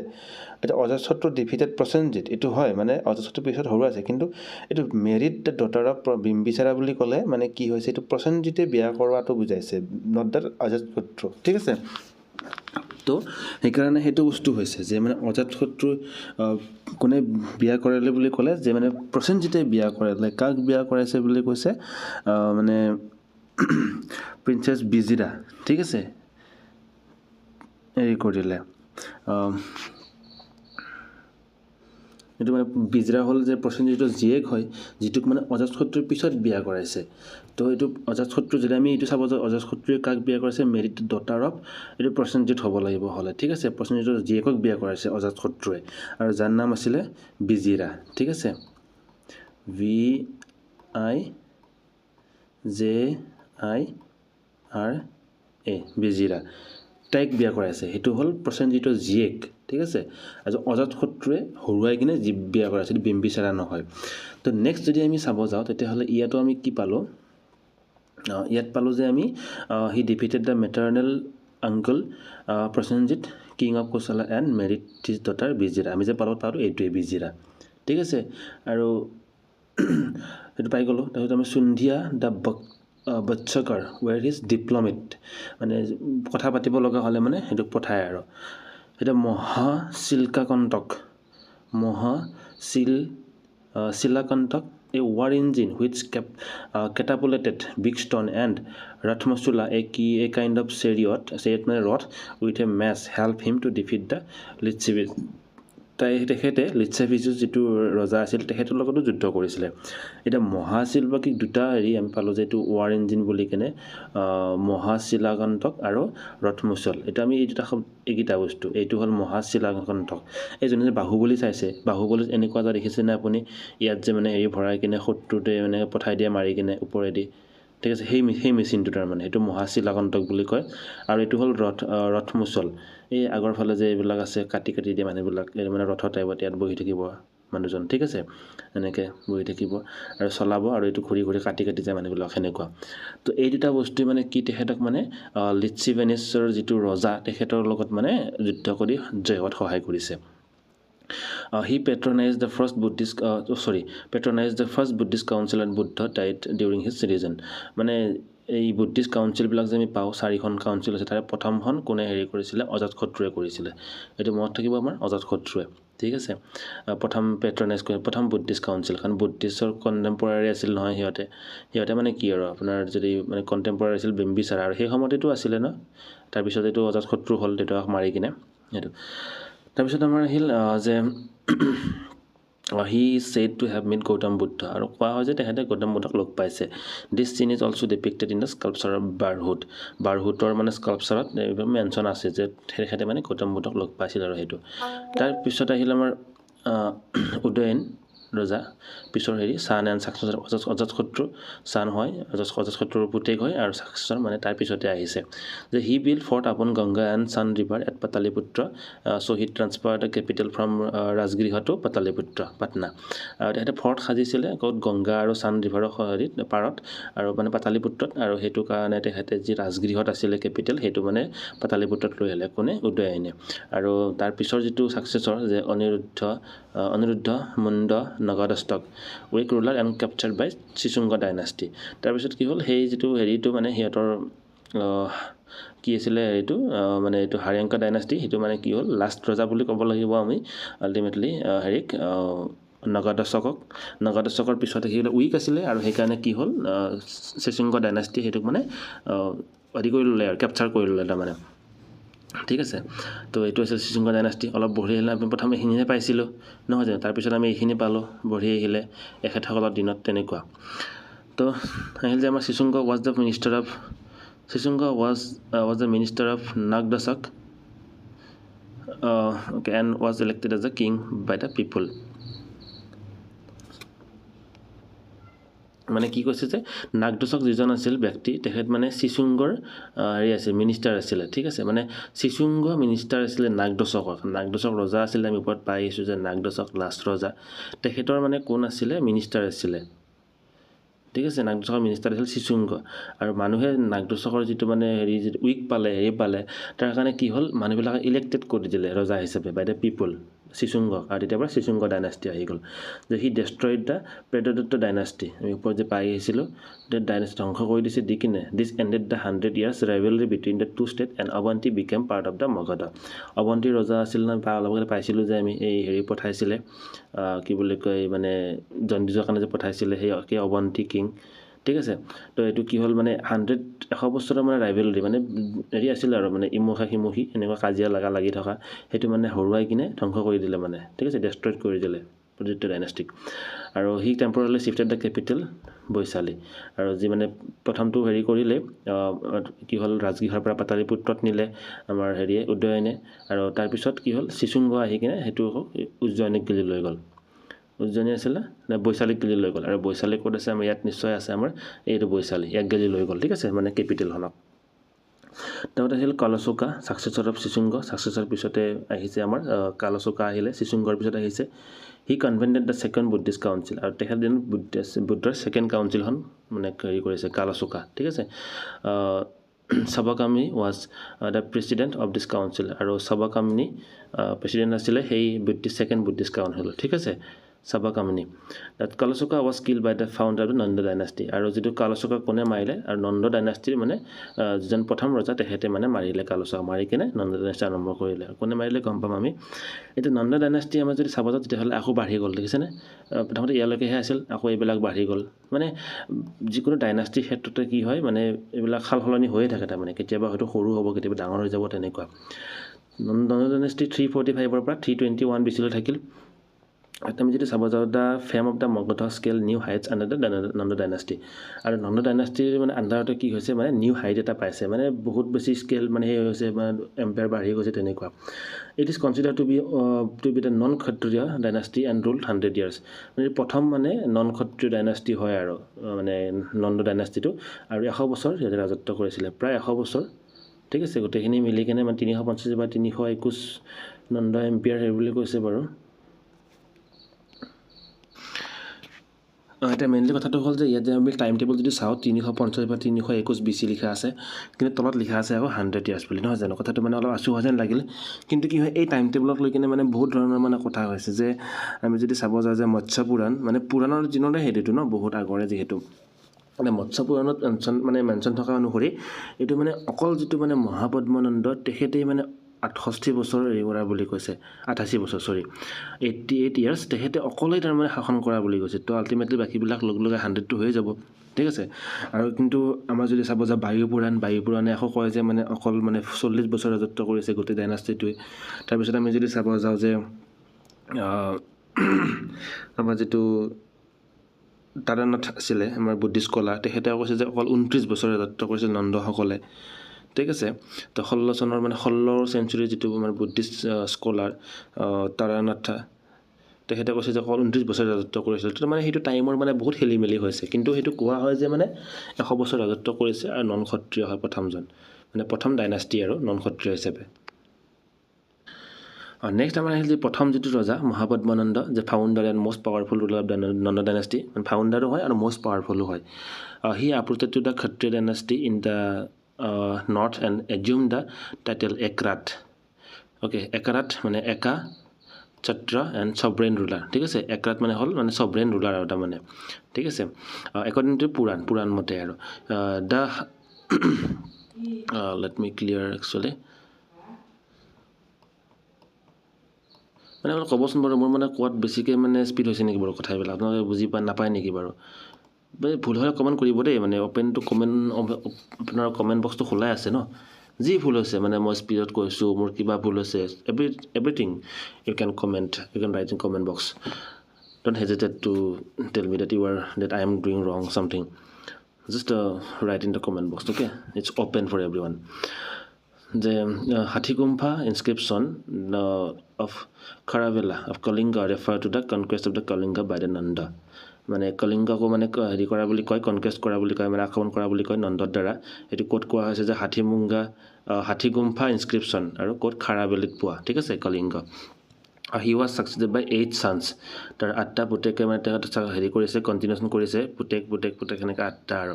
[SPEAKER 1] এটা অজাতশত্ৰু ডিফিটেড প্ৰসেনজিত এইটো হয় মানে অজাতশত্ৰু পিছত সৰু আছে কিন্তু এইটো মেৰিড দ্য ডটাৰ অফ বিম্বিচাৰা বুলি ক'লে মানে কি হৈছে এইটো প্ৰসেনজিতে বিয়া কৰোৱাটো বুজাইছে নট দ্য অজাতশত্ৰু ঠিক আছে তো সেইকাৰণে সেইটো বস্তু হৈছে যে মানে অজাতশত্ৰু কোনে বিয়া কৰালে বুলি ক'লে যে মানে প্ৰসেনজিতে বিয়া কৰালে কাক বিয়া কৰাইছে বুলি কৈছে মানে প্ৰিন্সেছ বিজিৰা ঠিক আছে হেৰি কৰিলে এইটো মানে বিজৰা হ'ল যে প্ৰসেনজিতৰ জীয়েক হয় যিটোক মানে অজাতশত্ৰুৰ পিছত বিয়া কৰাইছে তো এইটো অজাতশত্ৰু যদি আমি এইটো চাব যে অজাতশত্ৰুৱে কাক বিয়া কৰাইছে মেৰিড ডটাৰ অফ এইটো প্ৰসেনজিত হ'ব লাগিব হ'লে ঠিক আছে প্ৰসেনজিতৰ জীয়েকক বিয়া কৰাইছে অজাতশত্ৰুৱে আৰু যাৰ নাম আছিলে বিজিৰা ঠিক আছে VIJIRA বিজিৰা তাইক বিয়া কৰাইছে সেইটো হ'ল প্ৰসেনজিতৰ জীয়েক ঠিক আছে আৰু অজাতশত্ৰুৱে হৰুৱাই কিনে বিয়া কৰাইছে বিম্বিচাৰা নহয় তো নেক্সট যদি আমি চাব যাওঁ তেতিয়াহ'লে ইয়াতো আমি কি পালোঁ ইয়াত পালোঁ যে আমি he defeated the maternal uncle Prasenajit king of Kosala and married his daughter Vajira আমি যে পালোঁ এইটোৱে বিজিৰা ঠিক আছে আৰু সেইটো পাই গ'লোঁ তাৰপিছত আমি সন্ধিয়া দ্য বচ্চকৰ ৱেৰ হিজ ডিপ্ল'মেট মানে কথা পাতিব লগা হ'লে মানে সেইটোক পঠায় আৰু এটা শিলাকণ্ঠক a war engine which catapulted big stone and Rathmasula a kind of chariot মানে ৰথ with a mass help him to defeat the Litzivis তেখেতে লিটছাভিছৰ যিটো ৰজা আছিল তেখেতৰ লগতো যুদ্ধ কৰিছিলে এতিয়া মহাশিল্পকিক দুটা হেৰি আমি পালোঁ যে এইটো ৱাৰ ইঞ্জিন বুলি কেনে মহাশিলাকণ্ঠক আৰু ৰথমুচল এটা আমি এই দুটা এইকেইটা বস্তু এইটো হ'ল মহাশিলাকণ্ঠক এই যোনে বাহুবলী চাইছে বাহুবলীত এনেকুৱা এটা দেখিছেনে আপুনি ইয়াত যে মানে হেৰি ভৰাই কিনে শত্ৰুতে মানে পঠাই দিয়ে মাৰি কিনে ওপৰেদি ঠিক আছে সেই মেচিনটো তাৰমানে সেইটো মহাশিলাকণ্ঠক বুলি কয় আৰু এইটো হ'ল ৰথমুচল এই আগৰ ফালে যে এইবিলাক আছে কাটি দিয়ে মানুহবিলাক এই মানে ৰথৰ টাইপত ইয়াত বহি থাকিব মানুহজন ঠিক আছে এনেকৈ বহি থাকিব আৰু চলাব আৰু এইটো ঘূৰি কাটি যায় মানুহবিলাক সেনেকুৱা তো এই দুটা বস্তুৱে মানে কি তেখেতক মানে লিটছিভেনিছৰ যিটো ৰজা তেখেতৰ লগত মানে যুদ্ধ কৰি জয় হোৱাত সহায় কৰিছে He patronized the first Buddhist council and Buddha died during his reign. মানে এই বুদ্ধিষ্ট কাউন্সিলবিলাক যে আমি পাওঁ 4খন কাউন্সিল আছে তাৰে প্ৰথমখন কোনে হেৰি কৰিছিলে অজাতশত্ৰুৱে কৰিছিলে এইটো মনত থাকিব আমাৰ অজাতশত্ৰুৱে ঠিক আছে প্ৰথম পেট্ৰনাইজ কৰে প্ৰথম বুদ্ধিষ্ট কাউন্সিল কাৰণ বুদ্ধিষ্টৰ কণ্টেম্পৰাৰী আছিল নহয় সিহঁতে মানে কি আৰু আপোনাৰ যদি মানে কণ্টেম্পৰাৰী আছিল বিম্বিছাৰ আৰু সেই সময়তেতো আছিলে ন তাৰপিছত এইটো অজাতশত্ৰু হ'ল দেউতাক মাৰি কিনে সেইটো তাৰপিছত আমাৰ আহিল যে he said to have met Gautam Buddha আৰু কোৱা হয় যে তেখেতে গৌতম বুদ্ধক লগ পাইছে this scene is also depicted in the sculpture of বাৰহুটৰ মানে স্কাল্পচাৰত মেনশ্যন আছে যে তেখেতে মানে গৌতম বুদ্ধক লগ পাইছিল আৰু সেইটো তাৰপিছত আহিল আমাৰ উদয়ন ৰজা পিছৰ হেৰি ছান এণ্ড ছাকচেছৰ অজাতশত্ৰু ছান হয় অজাতশত্ৰুৰ পুতেক হয় আৰু ছাকচেছৰ মানে তাৰ পিছতে আহিছে যে হি build fort upon Ganga and Son river at Pataliputra so' he transfer the capital from Rajgriha to Pataliputra Patna আৰু তেখেতে ফৰ্ট সাজিছিলে ক'ত গংগা আৰু ছান ৰিভাৰৰ হেৰিত পাৰত আৰু মানে পাটালিপুত্ৰত আৰু সেইটো কাৰণে তেখেতে যি ৰাজগৃহত আছিলে কেপিটেল সেইটো মানে পাটালিপুত্ৰত লৈ আহিলে কোনে উদয়নে আৰু তাৰ পিছৰ যিটো ছাকচেছৰ যে Aniruddha Munda Nagadasaka weak ruler and captured by Shishunaga dynasty তাৰপিছত কি হ'ল সেই যিটো হেৰিটো মানে সিহঁতৰ কি আছিলে হেৰিটো মানে এইটো হাৰিয়াংকা ডাইনাষ্টি সেইটো মানে কি হ'ল লাষ্ট ৰজা বুলি ক'ব লাগিব আমি আল্টিমেটলি হেৰিক নগদষ্টকৰ পিছত সি উইক আছিলে আৰু সেইকাৰণে কি হ'ল চিচুংগ ডাইনাষ্টি সেইটোক মানে হেৰি কৰি ল'লে আৰু কেপচাৰ কৰি ল'লে তাৰমানে ঠিক আছে তো এইটো আছিল চিচুংগ ডাইনাষ্টি অলপ বঢ়ি আহিলে আমি প্ৰথম এইখিনিহে পাইছিলোঁ নহয় জানো তাৰপিছত আমি এইখিনি পালোঁ বঢ়ি আহিলে এখেতসকলৰ দিনত তেনেকুৱা তো আহিল যে আমাৰ Shishunaga was the minister of Nagadasaka and was elected as the king by the people মানে কি কৈছে যে নাগদচক যিজন আছিল ব্যক্তি তেখেত মানে চিচুংগৰ হেৰি আছিল মিনিষ্টাৰ আছিলে ঠিক আছে মানে চিচুংগ মিনিষ্টাৰ আছিলে নাগদচক ৰজা আছিলে আমি ওপৰত পাই আহিছোঁ যে নাগদচক লাষ্ট ৰজা তেখেতৰ মানে কোন আছিলে মিনিষ্টাৰ আছিলে ঠিক আছে নাগদচকৰ মিনিষ্টাৰ আছিল চিচুংগ আৰু মানুহে নাগদচকৰ যিটো মানে হেৰি যিটো উইক পালে তাৰ কাৰণে কি হ'ল মানুহবিলাকে ইলেক্টেড কৰি দিলে ৰজা হিচাপে বাই দ্য পিপল চিচুংগ আৰু তেতিয়াৰ পৰা চিচুংগ ডাইনাষ্টি আহি গ'ল যে হি ডেষ্ট্ৰইড দ্য প্ৰেডদত্ত ডাইনাষ্টি আমি ওপৰত যে পাই আহিছিলোঁ ডাইনাষ্টি ধ্বংস কৰি দিছে দি কিনে দিছ ended the 100 years rivalry between the two states and Avanti became part of the Magadha Avanti ৰজা আছিল ন অলপতে পাইছিলোঁ যে আমি এই হেৰি পঠাইছিলে কি বুলি কয় মানে জণ্ডিজৰ কাৰণে যে পঠাইছিলে সেই অৱন্তী কিং ঠিক আছে তো এইটো কি হ'ল মানে 100 বছৰৰ মানে ৰাইভেলৰি মানে হেৰি আছিলে আৰু মানে ইমুখা সিমুখি এনেকুৱা কাজিয়া লাগি থকা সেইটো মানে হৰুৱাই কিনে ধ্বংস কৰি দিলে মানে ঠিক আছে ডেষ্ট্ৰইড কৰি দিলে প্ৰযুক্ত ডাইনাষ্টিক আৰু হি টেম্পৰাৰলি শিফটেড দ্য কেপিটেল বৈশালী আৰু যি মানে প্ৰথমটো হেৰি কৰিলে কি হ'ল ৰাজগৃহৰ পৰা পাটালিপুত্ৰত নিলে আমাৰ হেৰিয়ে উদয়নে আৰু তাৰপিছত কি হ'ল চিচুংগ আহি কিনে সেইটো উজ্জয়িনীক গিলি লৈ গ'ল উজ্জয়িনী আছিলে নে বৈশালীক গিলি লৈ গ'ল আৰু বৈশালী ক'ত আছে আমাৰ ইয়াত নিশ্চয় আছে আমাৰ এইটো বৈশালী ইয়াক গিলি লৈ গ'ল ঠিক আছে মানে কেপিটেলখনক তাৰপিছত আহিল কালচোকা ছাকচেছৰ অফ চিচুংগ ছাকচেছৰ পিছতে আহিছে আমাৰ কালচোকা আহিলে চিচুংগৰ পিছত আহিছে হি কনভেন্টেড দ্য ছেকেণ্ড বুদ্ধিষ্ট কাউন্সিল আৰু তেখেত দিন বুদ্ধৰ ছেকেণ্ড কাউন্সিলখন মানে হেৰি কৰিছে কালচোকা ঠিক আছে Sabakamini was the president of this council আৰু সবাকামিনী প্ৰেচিডেণ্ট আছিলে সেই ছেকেণ্ড বুদ্ধিষ্ট কাউন্সিল ঠিক আছে সবাকামিনী তাত Kalashoka was kill by the founder of Nanda dynasty আৰু যিটো কালচোকা কোনে মাৰিলে আৰু নন্দ ডাইনাষ্টিৰ মানে যিজন প্ৰথম ৰজা তেখেতে মানে মাৰিলে কালচোকা মাৰি কিনে নন্দ ডাইনাষ্টি আৰম্ভ কৰিলে কোনে মাৰিলে গম পাম আমি এতিয়া নন্দ ডাইনাষ্টি আমাৰ যদি চাব যাওঁ তেতিয়াহ'লে আকৌ বাঢ়ি গ'ল দেখিছেনে প্ৰথমতে ইয়ালৈকেহে আছিল আকৌ এইবিলাক বাঢ়ি গ'ল মানে যিকোনো ডাইনাষ্টিৰ ক্ষেত্ৰতে কি হয় মানে এইবিলাক সাল সলনি হৈয়ে থাকে তাৰমানে কেতিয়াবা হয়তো সৰু হ'ব কেতিয়াবা ডাঙৰ হৈ যাব তেনেকুৱা নন্দ ডাইনাষ্টি 345 পৰা 321 BC লৈ থাকিল আমি যদি চাব যাওঁ the fame of the Magadha scale new heights under the Nanda dynasty আৰু নন্দ ডাইনাষ্টিৰ মানে আণ্ডাৰতে কি হৈছে মানে নিউ হাইট এটা পাইছে মানে বহুত বেছি স্কেল মানে সেই হৈছে মানে এম্পায়াৰ বাঢ়ি গৈছে তেনেকুৱা it is consider to be the non Kshatriya dynasty and rule 100 years মানে প্ৰথম মানে নন ক্ষত্ৰিয় ডাইনাষ্টি হয় আৰু মানে নন্দ ডাইনাষ্টিটো আৰু 100 বছৰ সিহঁতে ৰাজত্ব কৰিছিলে প্ৰায় 100 বছৰ ঠিক আছে গোটেইখিনি মিলি কিনে মানে 350 বা 321 নন্দ এম্পায়াৰ সেই বুলি কৈছে বাৰু এতিয়া মেইনলি কথাটো হ'ল যে ইয়াত যে আমি টাইম টেবুল যদি চাওঁ 350 বা 321 BC লিখা আছে কিন্তু তলত লিখা আছে আকৌ 100 years বুলি নহয় জানো কথাটো মানে অলপ আচু হোৱা যেন লাগিল কিন্তু কি হয় এই টাইম টেবুলক লৈ কিনে মানে বহুত ধৰণৰ মানে কথা হৈছে যে আমি যদি চাব যাওঁ যে মৎস্য পুৰাণ মানে পুৰাণৰ দিনৰে সেইটোতো ন বহুত আগৰে যিহেতু মানে মৎস্য পুৰাণত মেনশ্যন থকা অনুসৰি এইটো মানে অকল যিটো মানে মহাপদ্মনন্দ তেখেতেই মানে 68 বছৰ হেৰি কৰা বুলি কৈছে 88 বছৰ 88 ইয়াৰ্ছ তেখেতে অকলেই তাৰমানে শাসন কৰা বুলি কৈছে তো আল্টিমেটলি বাকীবিলাক লগে 100টো হৈ যাব ঠিক আছে আৰু কিন্তু আমাৰ যদি চাব যে বায়ু পুৰাণে আকৌ কয় যে মানে অকল মানে 40 বছৰ ৰাজত্ব কৰিছে গোটেই ডাইনাষ্টিটোৱে তাৰপিছত আমি যদি চাব যাওঁ যে আমাৰ যিটো তাৰানাথ আছিলে আমাৰ বুদ্ধিষ্ট স্কলাৰ তেখেতে কৈছে যে অকল 29 বছৰ ৰাজত্ব কৰিছিল নন্দসকলে ঠিক আছে তো 16 চনৰ মানে 16 চেঞ্চুৰী যিটো আমাৰ বুদ্ধিষ্ট স্কলাৰ তাৰানাথ তেখেতে কৈছে যে অকল 29 বছৰ ৰাজত্ব কৰিছিল তো মানে সেইটো টাইমৰ মানে বহুত খেলিমেলি হৈছে কিন্তু সেইটো কোৱা হয় যে মানে 100 বছৰ ৰাজত্ব কৰিছে আৰু নন ক্ষত্ৰিয় হয় প্ৰথমজন মানে প্ৰথম ডাইনাষ্টি আৰু নন ক্ষত্ৰিয় হিচাপে নেক্সট আমাৰ আহিল যে প্ৰথম যিটো ৰজা মহাপদ্মানন্দ যে founder and most powerful ruler of the Nanda dynasty মানে ফাউণ্ডাৰো হয় আৰু মষ্ট পাৱাৰফুলো হয় হি আপৰুটেড to the Kshatriya dynasty in the north and assume the title Ekarat okay Ekarat মানে একা ছত্ৰ এণ্ড ছভৰেইন ৰুলাৰ ঠিক আছে একৰাট মানে হ'ল মানে ছভৰেইন ৰুলাৰ আৰু তাৰমানে ঠিক আছে একৰ্ডিং টু পুৰাণ মতে আৰু the let me clear actually মানে অলপ ক'বচোন বাৰু মোৰ মানে কোৱাত বেছিকৈ মানে স্পীড হৈছে নেকি বাৰু কথাবিলাক আপোনালোকে বুজি নাপায় নেকি বাৰু ভুল হ'লে কমেণ্ট কৰিব দেই মানে অ'পেনটো কমেণ্ট আপোনাৰ কমেণ্ট বক্সটো খোলাই আছে ন যি ভুল হৈছে মানে মই স্পীডত কৈছোঁ মোৰ কিবা ভুল হৈছে everything you can comment you can write in comment box don't hesitate to tell me that I am doing wrong something just write in the comment box okay it's open for everyone the Hathigumpha inscription of Kharavela of Kalinga refer to the conquest of the Kalinga by the Nanda মানে কলিংগকো মানে হেৰি কৰা বুলি কয় কনকুৱেষ্ট কৰা বুলি কয় মানে আক্ৰমণ কৰা বুলি কয় নন্দৰ দ্বাৰা এইটো ক'ত কোৱা হৈছে যে হাথিগুম্ফা ইনস্ক্ৰিপশ্যন আৰু ক'ত খাৰাবেলিত পোৱা ঠিক আছে Kalinga he was succeeded by 8 sons তাৰ 8টা পুতেকে মানে তেখেতে হেৰি কৰিছে কণ্টিনিউশ্যন কৰিছে পুতেক সেনেকৈ 8টা আৰু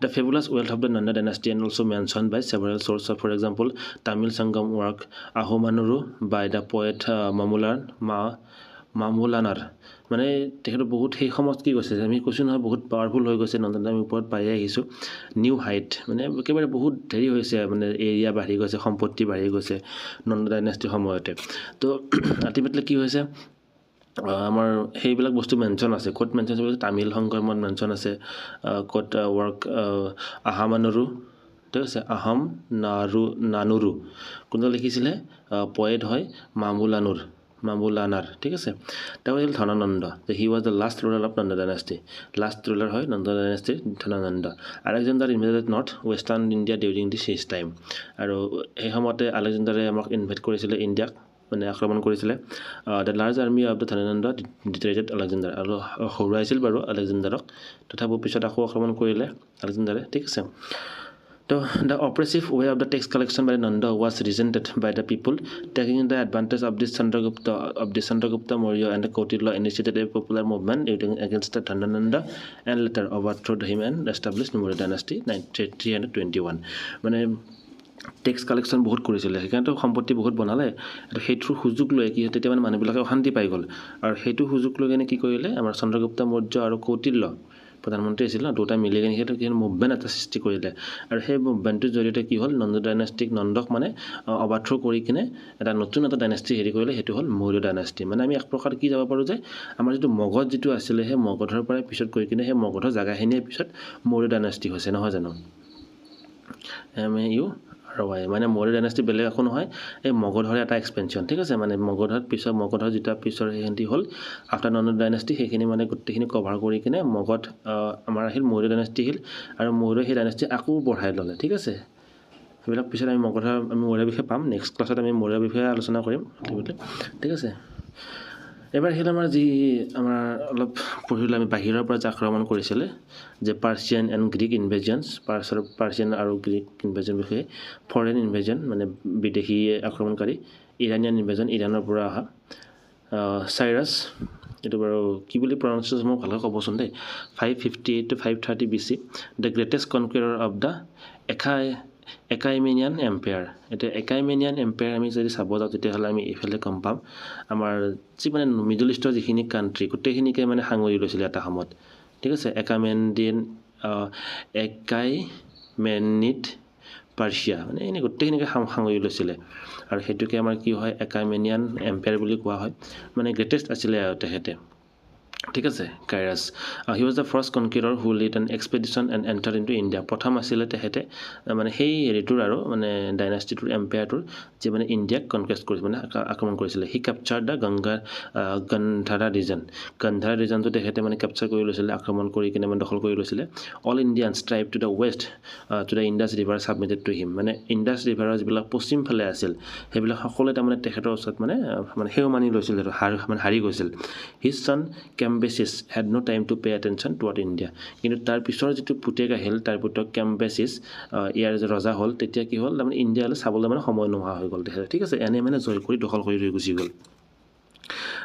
[SPEAKER 1] the fabulous wealth of the Nanda dynasty and also' mention by several source for example Tamil Sangam work Ahananuru by the poet Mamulanar মানে তেখেতে বহুত সেই সময়ত কি কৈছে আমি কৈছোঁ নহয় বহুত পাৱাৰফুল হৈ গৈছে নন্দন আমি ওপৰত পাই আহিছোঁ নিউ হাইট মানে একেবাৰে বহুত হেৰি হৈছে মানে এৰিয়া বাঢ়ি গৈছে সম্পত্তি বাঢ়ি গৈছে নন্দ ডাইনেষ্টিৰ সময়তে তো আল্টিমেটলি কি হৈছে আমাৰ সেইবিলাক বস্তু মেনশ্যন আছে ক'ত মেনশ্যন আছে তামিল সংগমত মেনশ্যন আছে ক'ত ৱৰ্ক আহামানুৰু ঠিক আছে আহম নানুৰু কোনটো লিখিছিলে পয়েট হয় মামুলানাৰ ঠিক আছে তেওঁ হ'ল ধনানন্দ যে he was the last ruler of Nanda dynasty last ruler হয় নন্দ ডাইনাষ্টিৰ Dhanananda Alexander invaded north western India during the শেষ টাইম আৰু সেই সময়তে আলেকজেণ্ডাৰে আমাক ইনভাইট কৰিছিলে ইণ্ডিয়াক মানে আক্ৰমণ কৰিছিলে the large army of the Dhanananda deterred Alexander আৰু হৰুৱাইছিল বাৰু আলেকজেণ্ডাৰক তথাপিও পিছত আকৌ আক্ৰমণ কৰিলে আলেকজেণ্ডাৰে ঠিক আছে So the oppressive way of the tax collection by Nanda was resented by the people, taking the advantage of this Chandragupta Maurya and the Kautilya initiated a popular movement against the Dhanananda and later overthrew him and established Maurya dynasty 321. মানে tax collection বহুত কৰিছিলে সেইকাৰণেতো সম্পত্তি বহুত বনালে আৰু সেইটোৰ সুযোগ লৈ কি তেতিয়া মানে মানুহবিলাকে অশান্তি পাই গ'ল আৰু সেইটো সুযোগ লৈ কিনে কি কৰিলে আমাৰ চন্দ্ৰগুপ্ত মৌৰ্য আৰু কৌটিল্য প্ৰধানমন্ত্ৰী আছিল ন দুটা মিলি কিনে সেইটো মুভমেণ্ট এটা সৃষ্টি কৰিলে আৰু সেই মুভমেণ্টটোৰ জৰিয়তে কি হ'ল নন্দ ডাইনাষ্টিক নন্দক মানে অবাথ্ৰ কৰি কিনে এটা নতুন এটা ডাইনাষ্টি হেৰি কৰিলে সেইটো হ'ল মৌৰ্য ডাইনাষ্টি মানে আমি এক প্ৰকাৰ কি যাব পাৰোঁ যে আমাৰ যিটো মগধ যিটো আছিলে সেই মগধৰ পৰাই পিছত গৈ কিনে সেই মগধৰ জাগাখিনিয়ে পিছত মৌৰ্য ডাইনাষ্টি হৈছে নহয় জানো মানে মৌৰ্য ডাইনাষ্টি বেলেগ একো নহয় এই মগধৰ এটা এক্সপেনশ্যন ঠিক আছে মানে মগধৰ যিটো পিছৰ সেইখিনি হ'ল আফটাৰ নন্দ ডাইনাষ্টি সেইখিনি মানে গোটেইখিনি কভাৰ কৰি কিনে মগধ আমাৰ আহিল মৌৰ্য ডাইনাষ্টি আহিল আৰু মৌৰ্য সেই ডাইনাষ্টি আকৌ বঢ়াই ল'লে ঠিক আছে সেইবিলাক পিছত আমি মৌৰ্যৰ বিষয়ে পাম নেক্সট ক্লাছত আমি মৌৰ্যৰ বিষয়ে আলোচনা কৰিম ঠিক আছে এবাৰ আহিল আমাৰ আমাৰ অলপ পঢ়িলে আমি বাহিৰৰ পৰা যে আক্ৰমণ কৰিছিলে যে পাৰ্চিয়ান এণ্ড গ্ৰীক ইনভেজনছ পাৰ্চিয়ান আৰু গ্ৰীক ইনভেজন বিষয়ে ফৰেন ইনভেজন মানে বিদেশী আক্ৰমণকাৰী ইৰাণিয়ান ইনভেজন ইৰাণৰ পৰা অহা চাইৰাছ এইটো বাৰু কি বুলি প্ৰনাউন্সিয়েশ্যন মই ভালকৈ ক'বচোন দেই 558 to 530 BC the greatest conqueror of the Achaemenian empire এতিয়া একাইমেনিয়ান এম্পায়াৰ আমি যদি চাব যাওঁ তেতিয়াহ'লে আমি এইফালে গম পাম আমাৰ যি মানে মিডল ইষ্টৰ যিখিনি কাণ্ট্ৰি গোটেইখিনিকে মানে সাঙুৰি লৈছিলে এটা সময়ত ঠিক আছে একাইমেনিড পাৰ্চিয়া মানে এনে গোটেইখিনিকে সাঙুৰি লৈছিলে আৰু সেইটোকে আমাৰ কি হয় একামেনিয়ান এম্পায়াৰ বুলি কোৱা হয় মানে গ্ৰেটেষ্ট আছিলে আৰু তেখেতে ঠিক আছে Cyrus he was the first conqueror who lead an expedition and enter in to India প্ৰথম আছিলে তেখেতে মানে সেই হেৰিটোৰ আৰু মানে ডাইনাষ্টিটোৰ এম্পায়াৰটোৰ যে মানে ইণ্ডিয়াক কনকুৱেষ্ট কৰিছিল মানে আক্ৰমণ কৰিছিলে হি কেপচাৰ দ্য গন্ধাৰা ৰিজনটো তেখেতে মানে কেপচাৰ কৰি লৈছিলে আক্ৰমণ কৰি কিনে মানে দখল কৰি লৈছিলে all Indians tribe to the waste to the Indus river submitted to him মানে ইণ্ডাছ ৰিভাৰৰ যিবিলাক পশ্চিম ফালে আছিল সেইবিলাক সকলোৱে তাৰমানে তেখেতৰ ওচৰত মানে সেও মানি লৈছিল আৰু হাৰি গৈছিল his son Cambyses had no' time to pay' attention toward India কিন্তু তাৰ পিছৰ যিটো পুতেক আহিল তাৰ পুতেক কেম্বেচিছ ইয়াৰ যে ৰজা হ'ল তেতিয়া কি হ'ল তাৰমানে ইণ্ডিয়ালৈ চাবলৈ মানে সময় নোহোৱা হৈ গ'ল তেখেতে ঠিক আছে এনে মানে জয় কৰি দখল কৰি লৈ গুচি গ'ল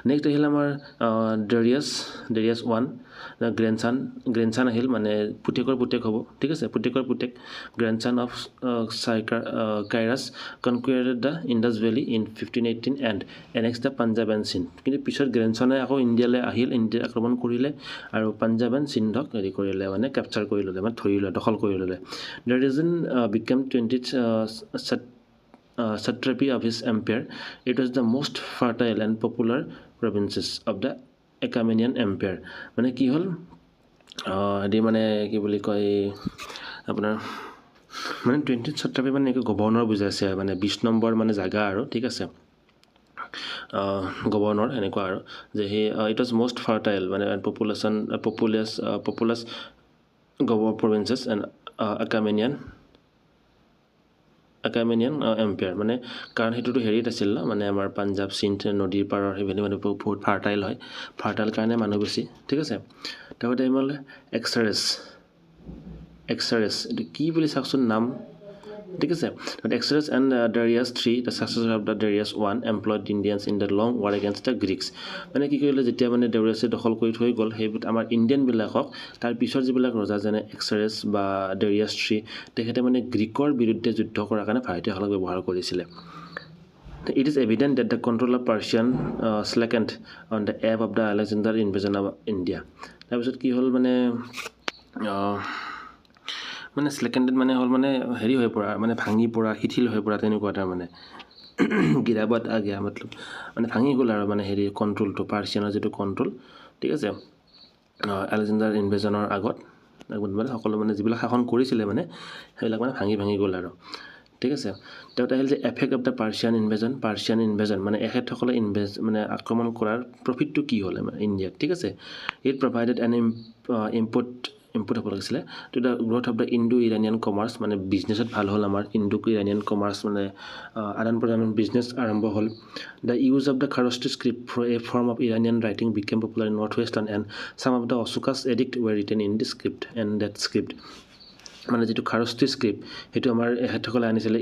[SPEAKER 1] নেক্সট আহিল আমাৰ ডেৰিয়াছ ওৱান গ্ৰেণ্ডছান আহিল মানে পুতেকৰ পুতেক হ'ব ঠিক আছে পুতেকৰ পুতেক grandson of Cyrus conquered the Indus valley in 1518 and annex the Punjab and Sindh কিন্তু পিছত গ্ৰেণ্ডছনে আকৌ ইণ্ডিয়ালৈ আহিল ইণ্ডিয়া আক্ৰমণ কৰিলে আৰু পাঞ্জাব এণ্ড সিন্ধক হেৰি কৰিলে মানে কেপচাৰ কৰি ল'লে মানে ধৰি ল'লে দখল কৰি ল'লে the region became 20th satrapy of his empire. It was the most fertile and popular provinces of the Achaemenian Empire. মানে কি হ'ল এটি মানে কি বুলি কয় আপোনাৰ মানে 20th satrapy মানে গভৰ্ণৰ বুজাইছে মানে 20 নম্বৰ মানে জাগা আৰু ঠিক আছে গভৰ্ণৰ এনেকুৱা আৰু যে he it was most fertile মানে populous provinces and Achaemenian empire মানে কাৰণ সেইটোতো হেৰিত আছিল ন মানে আমাৰ পাঞ্জাব সিন্ধ নদীৰ পাৰৰ সেইখিনি মানে বহুত ফাৰ্টাইল হয় ফাৰ্টাইল কাৰণে মানুহ বেছি ঠিক আছে তাৰপৰা টাইম হ'লে এক্সাৰেছ এইটো কি বুলি চাওকচোন নাম ঠিক আছে Xerxes and Darius 3 the successor of the Darius 1 employed Indians in the long war against the Greeks মানে কি কৰিলে যেতিয়া মানে ডেৰিয়াছে দখল কৰি থৈ গ'ল সেইবোৰ আমাৰ ইণ্ডিয়ানবিলাকক তাৰ পিছৰ যিবিলাক ৰজা যেনে এক্সাৰেছ বা ডেৰিয়াছ 3 তেখেতে মানে গ্ৰীকৰ বিৰুদ্ধে যুদ্ধ কৰাৰ কাৰণে ভাৰতীয়সকলক ব্যৱহাৰ কৰিছিলে It is evident that the control of Persian slackened on the eve of the Alexander invasion of India. তাৰপিছত কি হ'ল মানে মানে স্লেকেণ্ডেড মানে হ'ল মানে হেৰি হৈ পৰা মানে ভাঙি পৰা শিথিল হৈ পৰা তেনেকুৱা এটা মানে গিৰাবাত আগিয়া মতলব মানে ভাঙি গ'ল আৰু মানে হেৰি কণ্ট্ৰলটো পাৰ্চিয়ানৰ যিটো কণ্ট্ৰল ঠিক আছে আলেকজেণ্ডাৰ ইনভেজনৰ আগত মানে সকলো মানে যিবিলাক শাসন কৰিছিলে মানে সেইবিলাক মানে ভাঙি গ'ল আৰু ঠিক আছে তেওঁ আহিল যে effect of the Persian invasion মানে এখেতসকলে মানে আক্ৰমণ কৰাৰ প্ৰফিটটো কি হ'ল মানে ইণ্ডিয়াত ঠিক আছে ইট প্ৰভাইডেড এন ইম্পৰ্ট হ'ব লাগিছিলে to the growth of the Indo Iranian commerce মানে বিজনেছত ভাল হ'ল আমাৰ ইণ্ডো ইৰাণিয়ান কমাৰ্চ মানে আদান প্ৰদান বিজনেছ আৰম্ভ হ'ল the use of the Kharosthi script a form of Iranian writing became popular in north western and some of the Ashoka's edict were written in the script and that script মানে যিটো খাৰষ্টি script সেইটো আমাৰ এখেতসকলে আনিছিলে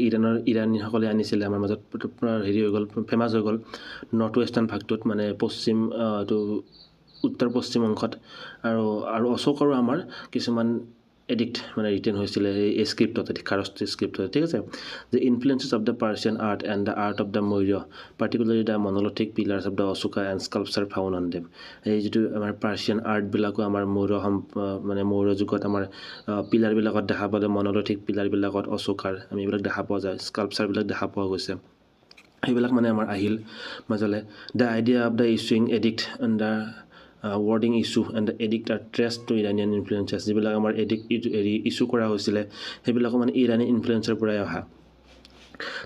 [SPEAKER 1] ইৰাণীসকলে আনিছিলে আমাৰ মাজত হেৰি হৈ গ'ল ফেমাছ হৈ গ'ল নৰ্থ ৱেষ্টাৰ্ণ ভাগটোত মানে পশ্চিম এইটো উত্তৰ পশ্চিম অংশত আৰু অশোকৰো আমাৰ কিছুমান এডিক্ট মানে ৰিটেন হৈছিলে এই স্ক্ৰিপ্টত খাৰষ্টি স্ক্ৰিপ্টত ঠিক আছে the influences of the Persian art and the art of the Maurya particularly the monolithic pillars of the Ashoka and sculpture found on them এই যিটো আমাৰ পাৰ্চিয়ান আৰ্টবিলাকো আমাৰ মৌৰ্য যুগত আমাৰ পিলাৰবিলাকত দেখা পালে মন'লিথিক পিলাৰবিলাকত অশোকাৰ আমি এইবিলাক দেখা পোৱা যায় স্কাল্পচাৰবিলাক দেখা পোৱা গৈছে সেইবিলাক মানে আমাৰ আহিল মাজলে the idea of the issuing edict and the wording issue and the edict are traced to Iranian influences যিবিলাক আমাৰ এডিক্ট ইছ্যু কৰা হৈছিলে সেইবিলাকো মানে ইৰাণী ইনফ্লুৱেঞ্চৰ পৰাই অহা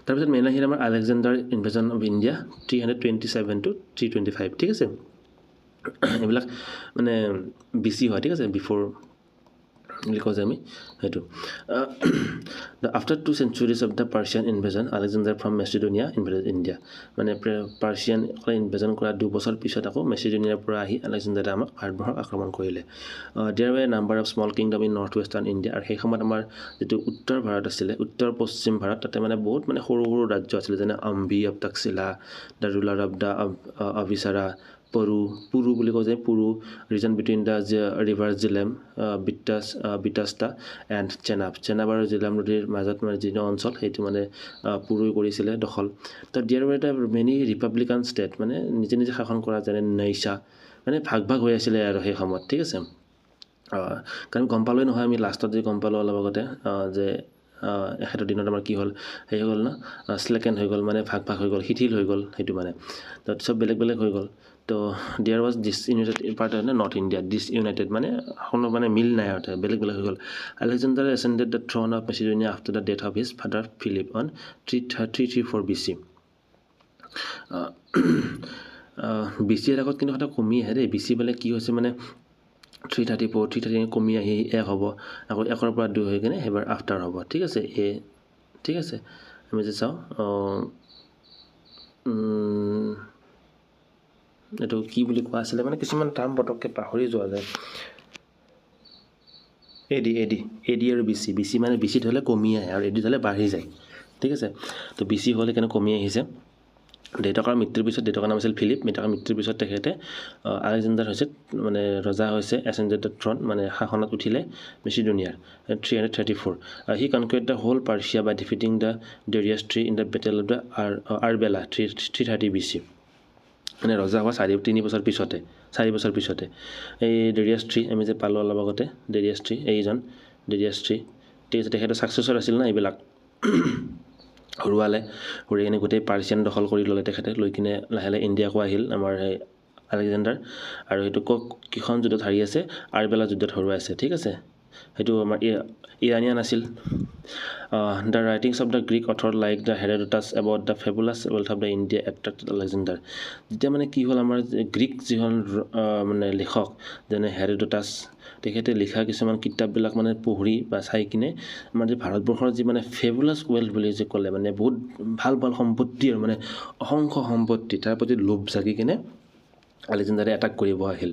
[SPEAKER 1] তাৰপিছত মেইন আহিল আমাৰ Alexander invasion of India 327 to 325 ঠিক আছে এইবিলাক মানে বিচি হয় ঠিক আছে বিফ'ৰ বুলি কওঁ যে আমি সেইটো after 2 centuries of the Persian invasion Alexander from Macedonia invaded India মানে পাৰ্চিয়ানসকলে ইনভেজন কৰা 2 বছৰ পিছত আকৌ মেচিডোনিয়াৰ পৰা আহি আলেকজেণ্ডাৰে আমাক ভাৰতবৰ্ষক আক্ৰমণ কৰিলে there were number of small kingdom in north western India আৰু সেই সময়ত আমাৰ যিটো উত্তৰ ভাৰত আছিলে উত্তৰ পশ্চিম ভাৰত তাতে মানে বহুত মানে সৰু ৰাজ্য আছিলে যেনে Ambhi of Taxila the ruler of the Abhisara Puru বুলি কওঁ যে Puru region between the river Jhelum Vitasta and Chenab আৰু জিলাম নদীৰ মাজত মানে যিটো অঞ্চল সেইটো মানে পুৰুই কৰিছিলে দখল তো দিয়াৰ ৱে এটা মেনি ৰিপাব্লিকান ষ্টেট মানে নিজে শাসন কৰা যেনে নৈচা মানে ভাগ হৈ আছিলে আৰু সেই সময়ত ঠিক আছে কাৰণ গম পালোৱে নহয় আমি লাষ্টত যে গম পালোঁ অলপ আগতে যে এখেতৰ দিনত আমাৰ কি হ'ল সেই হৈ গ'ল না স্লেকেন হৈ গ'ল মানে ভাগ হৈ গ'ল শিথিল হৈ গ'ল সেইটো মানে তো চব বেলেগ বেলেগ হৈ গ'ল তো দেয়াৰ ৱাজ ডিছইউনাইটেড পাৰ্ট হয় নৰ্থ ইণ্ডিয়া ডিছইউনাইটেড মানে কোনো মানে মিল নাই আৰু বেলেগ বেলেগ হৈ গ'ল Alexander ascended the throne of Macedonia after the death of his father Philip on 334 BC BCৰ আগত কিন্তু এটা কমি আহে দেই BC বোলে কি হৈছে মানে 334 কমি আহি 1 হ'ব আকৌ 1ৰ পৰা 2 হৈ কিনে এবাৰ আফটাৰ হ'ব ঠিক আছে ঠিক আছে আমি যে চাওঁ এইটো কি বুলি কোৱা আছিলে মানে কিছুমান টাৰ্ম পটককৈ পাহৰি যোৱা যায় এডি আৰু BC মানে BCত হ'লে কমি আহে আৰু এডিত হ'লে বাঢ়ি যায় ঠিক আছে তো BC হ'লে কেনে কমি আহিছে দেউতাকৰ মৃত্যুৰ পিছত দেউতাকৰ নাম আছিল ফিলিপ দেউতাকৰ মৃত্যুৰ পিছত তেখেতে আলেকজেণ্ডাৰ হৈছে মানে ৰজা হৈছে এচেণ্ডেড দ্য থ্ৰন মানে শাসনত উঠিলে মেচিডোনিয়াৰ 334 he conquered the whole Persia by defeating the Darius three in the battle of the Arbela 330 BC মানে ৰজা হোৱা 4 বছৰ পিছতে এই ডেৰিয়াছ ট্ৰী আমি যে পালোঁ অলপ আগতে ডেৰিয়াছ ট্ৰী এইজন ডেৰিয়াছ ট্ৰী ঠিক আছে তেখেতৰ ছাকচেছৰ আছিল না এইবিলাক হৰুৱালে হৰি কিনে গোটেই পাৰ্চিয়ান দখল কৰি ল'লে তেখেতে লৈ কিনে লাহে লাহে ইণ্ডিয়াকো আহিল আমাৰ সেই আলেকজেণ্ডাৰ আৰু সেইটো কিখন যুদ্ধত হাৰি আছে আৰবেলা যুদ্ধত হৰুৱাইছে ঠিক আছে সেইটো আমাৰ ইৰাণিয়ান আছিল the writings of the Greek author like the Herodotus about the fabulous wealth of the India attracted Alexander যেতিয়া মানে কি হ'ল আমাৰ গ্ৰীক যিখন মানে লেখক যেনে হেৰডোটাছ তেখেতে লিখা কিছুমান কিতাপবিলাক মানে পঢ়ি বা চাই কিনে আমাৰ যে ভাৰতবৰ্ষৰ যি মানে ফেবুলাছ ৱেলথ বুলি যে ক'লে মানে বহুত ভাল সম্পত্তি আৰু মানে অসংখ্য সম্পত্তি তাৰ প্ৰতি লোভ জাগি কিনে আলেকজেণ্ডাৰে এটাক কৰিব আহিল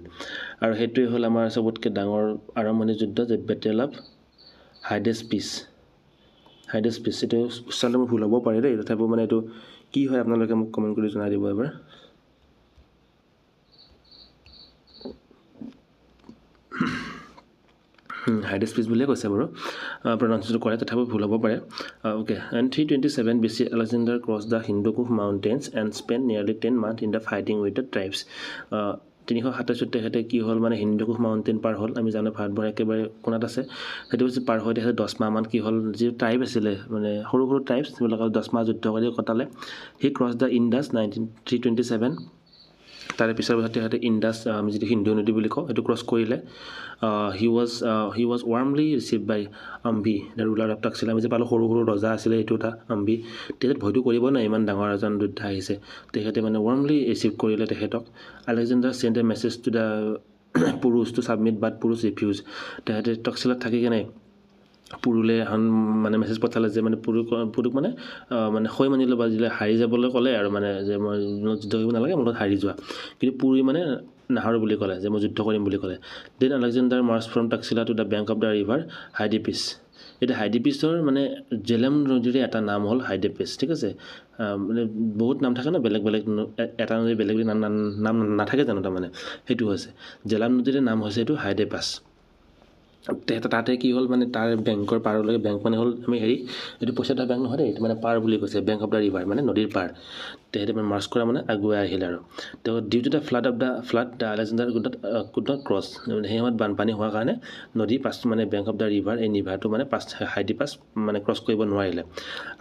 [SPEAKER 1] আৰু সেইটোৱে হ'ল আমাৰ চবতকৈ ডাঙৰ আৰম্ভণি যুদ্ধ যে বেটেল অফ হাইডেছপিচ এইটো উচ্চাৰণটো মোৰ ভুল হ'ব পাৰে দেই তথাপিও মানে এইটো কি হয় আপোনালোকে মোক কমেণ্ট কৰি জনাই দিব এবাৰ হাইডেছপিচ বুলিয়ে কৈছে বাৰু প্ৰনাউন্সিয়েশ্যনটো কৰে তথাপিও ভুল হ'ব পাৰে okay and 327 BC Alexander cross the Hindukush mountains and spend nearly 10 months in the fighting with the tribes 327 তেখেতে কি হ'ল মানে হিন্দুকুশ মাউণ্টেইন পাৰ হ'ল আমি জানো ভাৰতবৰ্ষ একেবাৰে কোণাত আছে সেইটো হৈছে পাৰ হৈ তেখেতে 10 মাহমান কি হ'ল যি ট্ৰাইব আছিলে মানে সৰু ট্ৰাইবছ সেইবিলাকক 10 মাহ যুদ্ধ কৰি কটালে হি ক্ৰছ দ্য ইণ্ডাছ 327 তাৰে পিছৰ বছৰ তেখেতে ইণ্ডাছ আমি যিটো সিন্ধু নদী বুলি কওঁ সেইটো ক্ৰছ কৰিলে he was warmly receive by Ambhi the ruler of Taxila আমি যে পালোঁ সৰু ৰজা আছিলে এইটো এটা আম্বি তেখেতে ভয়টো কৰিব নাই ইমান ডাঙৰ এজন যোদ্ধা আহিছে তেখেতে মানে ৱাৰ্মলি ৰিচিভ কৰিলে তেখেতক Alexander send a message to the Porus to submit but Porus refuse তেখেতে টক্সিলাত থাকি কেনে পুৰুলে এখন মানে মেছেজ পঠালে যে মানে পুৰুক মানে হৈ মানিলোঁ বা যিলে হাৰি যাবলৈ ক'লে আৰু মানে যে মই যুদ্ধ কৰিব নালাগে মোৰ লগত হাৰি যোৱা কিন্তু পুৰি মানে নাহাৰো বুলি ক'লে যে মই যুদ্ধ কৰিম বুলি ক'লে then Alexander march from Taxila to the bank of the river Hydaspes এতিয়া হাইডিপিছৰ মানে জেলেম নদীৰে এটা নাম হ'ল হাইডিপিছ ঠিক আছে মানে বহুত নাম থাকে ন বেলেগ এটা নদীৰ বেলেগ নাম নাথাকে জানো তাৰমানে সেইটো হৈছে জেলাম নদীৰে নাম হৈছে এইটো হাইডিপাছ তাতে কি হ'ল মানে তাৰ বেংকৰ পাৰলৈকে বেংক মানে হ'ল আমি এইটো পইচা এটা বেংক নহয় দেই এইটো মানে পাৰ বুলি কৈছে বেংক অফ দ্য ৰিভাৰ মানে নদীৰ পাৰ তেখেতে মানে মাৰ্চ কৰা মানে আগুৱাই আহিল আৰু to due to the flood the Alexander could not cross সেই সময়ত বানপানী হোৱাৰ কাৰণে নদী পাছ মানে বেংক অফ দ্য ৰিভাৰ এই ৰিভাৰটো মানে হাইডিপাছ মানে ক্ৰছ কৰিব নোৱাৰিলে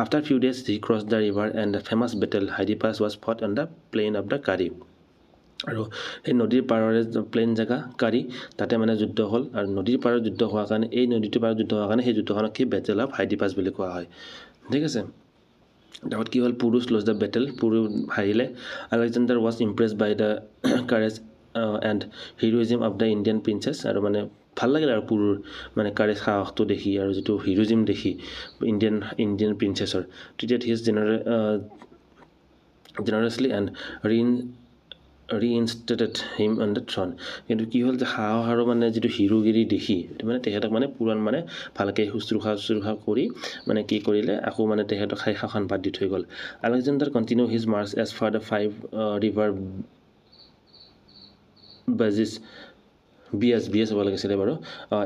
[SPEAKER 1] after few days he cross the river and the famous battle Hydaspes was fought on the plain of the Karri আৰু সেই নদীৰ পাৰৰে প্লেইন জেগা কাৰি তাতে মানে যুদ্ধ হ'ল আৰু নদীৰ পাৰত যুদ্ধ হোৱাৰ কাৰণে এই নদীটোৰ পাৰত যুদ্ধ হোৱাৰ কাৰণে সেই যুদ্ধখনক কি বেটেল অফ হাইডিপাছ বুলি কোৱা হয় ঠিক আছে তাৰপৰা কি হ'ল পুৰুষ লজ দ্য বেটেল হাৰিলে Alexander was impress by the courage and heroism of the Indian princes আৰু মানে ভাল লাগিলে আৰু পুৰুৰ মানে কাৰেজ সাহসটো দেখি আৰু যিটো হিৰোইজিম দেখি ইণ্ডিয়ান প্ৰিন্সেছৰ তেতিয়া his generously and reinstated him on the throne কিন্তু কি হ'ল যে সাহস আৰু মানে যিটো হিৰোগিৰি দেখি মানে তেখেতক মানে পুৰাণ মানে ভালকৈ শুশ্ৰূষা কৰি মানে কি কৰিলে আকৌ মানে তেখেতক শাসন পাত দি থৈ গ'ল Alexander continue his march as far the 5 river BS হ'ব লাগিছিলে বাৰু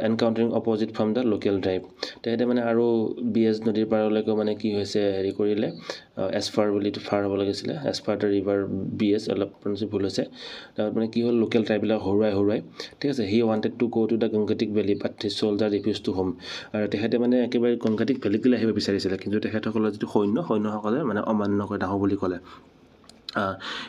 [SPEAKER 1] encountering opposite from the local tribe তেখেতে মানে আৰু BS নদীৰ পাৰলৈকে মানে কি হৈছে হেৰি কৰিলে এছফাৰ বুলি ফাৰ হ'ব লাগিছিলে এছফাৰ দ্য ৰিভাৰ BS অলপ ভুল হৈছে তাত মানে কি হ'ল লোকেল ট্ৰাইববিলাক হৰুৱাই ঠিক আছে he wanted to go to the Gangetic valley but his soldier refuse to home আৰু তেখেতে মানে একেবাৰে গংগাটিক ভেলীলৈ আহিব বিচাৰিছিলে কিন্তু তেখেতসকলৰ যিটো সৈন্যসকলে মানে অমান্য কৰি নাহো বুলি ক'লে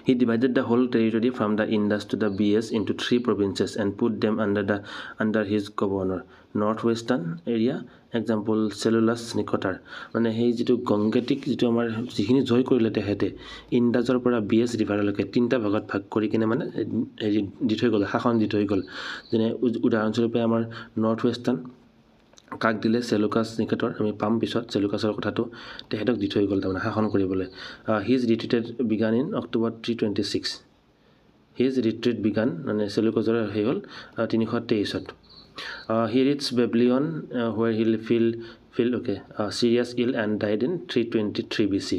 [SPEAKER 1] He divided the whole territory from the Indus to the BS into 3 provinces and put them under his governor. Northwestern area, example Cellulus Nicotar. মানে সেই যিটো গংগেটিক যিটো আমাৰ যিখিনি জয় কৰিলে তেখেতে ইণ্ডাছৰ পৰা BS ৰিভাৰলৈকে 3টা ভাগত ভাগ কৰি কিনে মানে হেৰি দি থৈ গ'ল শাসন দি থৈ গ'ল যেনে উদাহৰণস্বৰূপে আমাৰ নৰ্থ ৱেষ্টাৰ্ণ কাক দিলে চেলুকাছ নিকেটৰ আমি পাম পিছত চেলুকাছৰ কথাটো তেখেতক দি থৈ গ'ল তাৰমানে শাসন কৰিবলৈ his retreated began in October 326 his retreat began মানে চেলুকাছৰ হৈ হ'ল 323ত he reaches Babylon where he fell seriously ill and died in 323 BC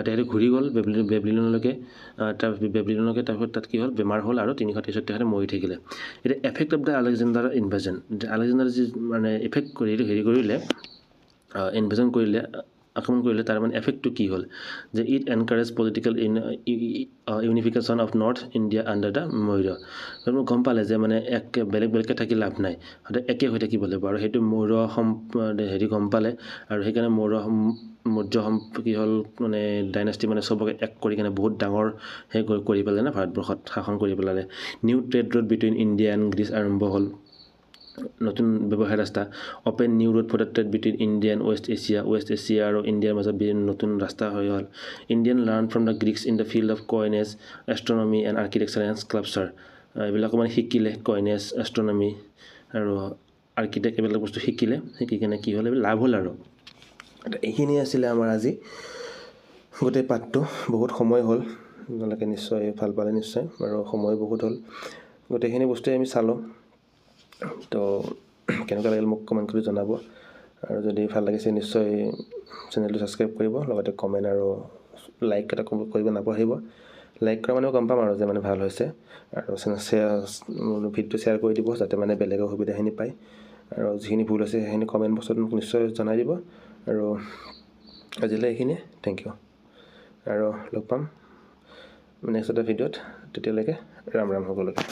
[SPEAKER 1] তেখেতে ঘূৰি গ'ল বেবলিয়নলৈকে তাৰপিছত তাত কি হ'ল বেমাৰ হ'ল আৰু 323ত তেখেতে মৰি থাকিলে এতিয়া effect of the Alexander invasion Alexander যি মানে এফেক্ট কৰি হেৰি কৰিলে ইনভেজন কৰিলে আক্ৰমণ কৰিলে তাৰ মানে এফেক্টটো কি হ'ল যে it encourage political unification of north India under the Maurya গম পালে যে মানে বেলেগকৈ থাকি লাভ নাই সদায় একে হৈ থাকিব লাগিব আৰু সেইটো মৌৰ্য হেৰি গম পালে আৰু সেইকাৰণে মৌৰ্য কি হ'ল মানে ডাইনেষ্টি মানে চবকে এক কৰি কিনে বহুত ডাঙৰ সেই কৰি পেলালে না ভাৰতবৰ্ষত শাসন কৰি পেলালে new trade road between India and Greece আৰম্ভ হ'ল নতুন ব্যৱসায় ৰাস্তা open new road for the trade between India and west Asia আৰু ইণ্ডিয়াৰ মাজত নতুন ৰাস্তা হৈ হ'ল Indian learn from the Greeks in the field of coinage astronomy and architecture and sculpture এইবিলাকো মানে শিকিলে কইনেজ এষ্ট্ৰনমি আৰু আৰ্কিটেক্ট এইবিলাক বস্তু শিকি কিনে কি হ'ল লাভ হ'ল আৰু এইখিনি আছিলে আমাৰ আজি গোটেই পাঠটো বহুত সময় হ'ল আপোনালোকে নিশ্চয় ভাল পালে নিশ্চয় আৰু সময় বহুত হ'ল গোটেইখিনি বস্তুৱে আমি চালোঁ তো কেনেকুৱা লাগিল মোক কমেণ্ট কৰি জনাব আৰু যদি ভাল লাগিছে নিশ্চয় চেনেলটো ছাবস্ক্ৰাইব কৰিব লগতে কমেণ্ট আৰু লাইক এটা কৰিব নাপাহৰিব লাইক কৰা মানে গম পাম আৰু যে মানে ভাল হৈছে আৰু ভিডিঅ'টো শ্বেয়াৰ কৰি দিব যাতে মানে বেলেগৰ সুবিধাখিনি পায় আৰু যিখিনি ভুল আছে সেইখিনি কমেণ্ট বক্সত মোক নিশ্চয় জনাই দিব আৰু আজিলৈ এইখিনিয়ে থেংক ইউ আৰু লগ পাম নেক্সট এটা ভিডিঅ'ত তেতিয়ালৈকে ৰাম সকলোকে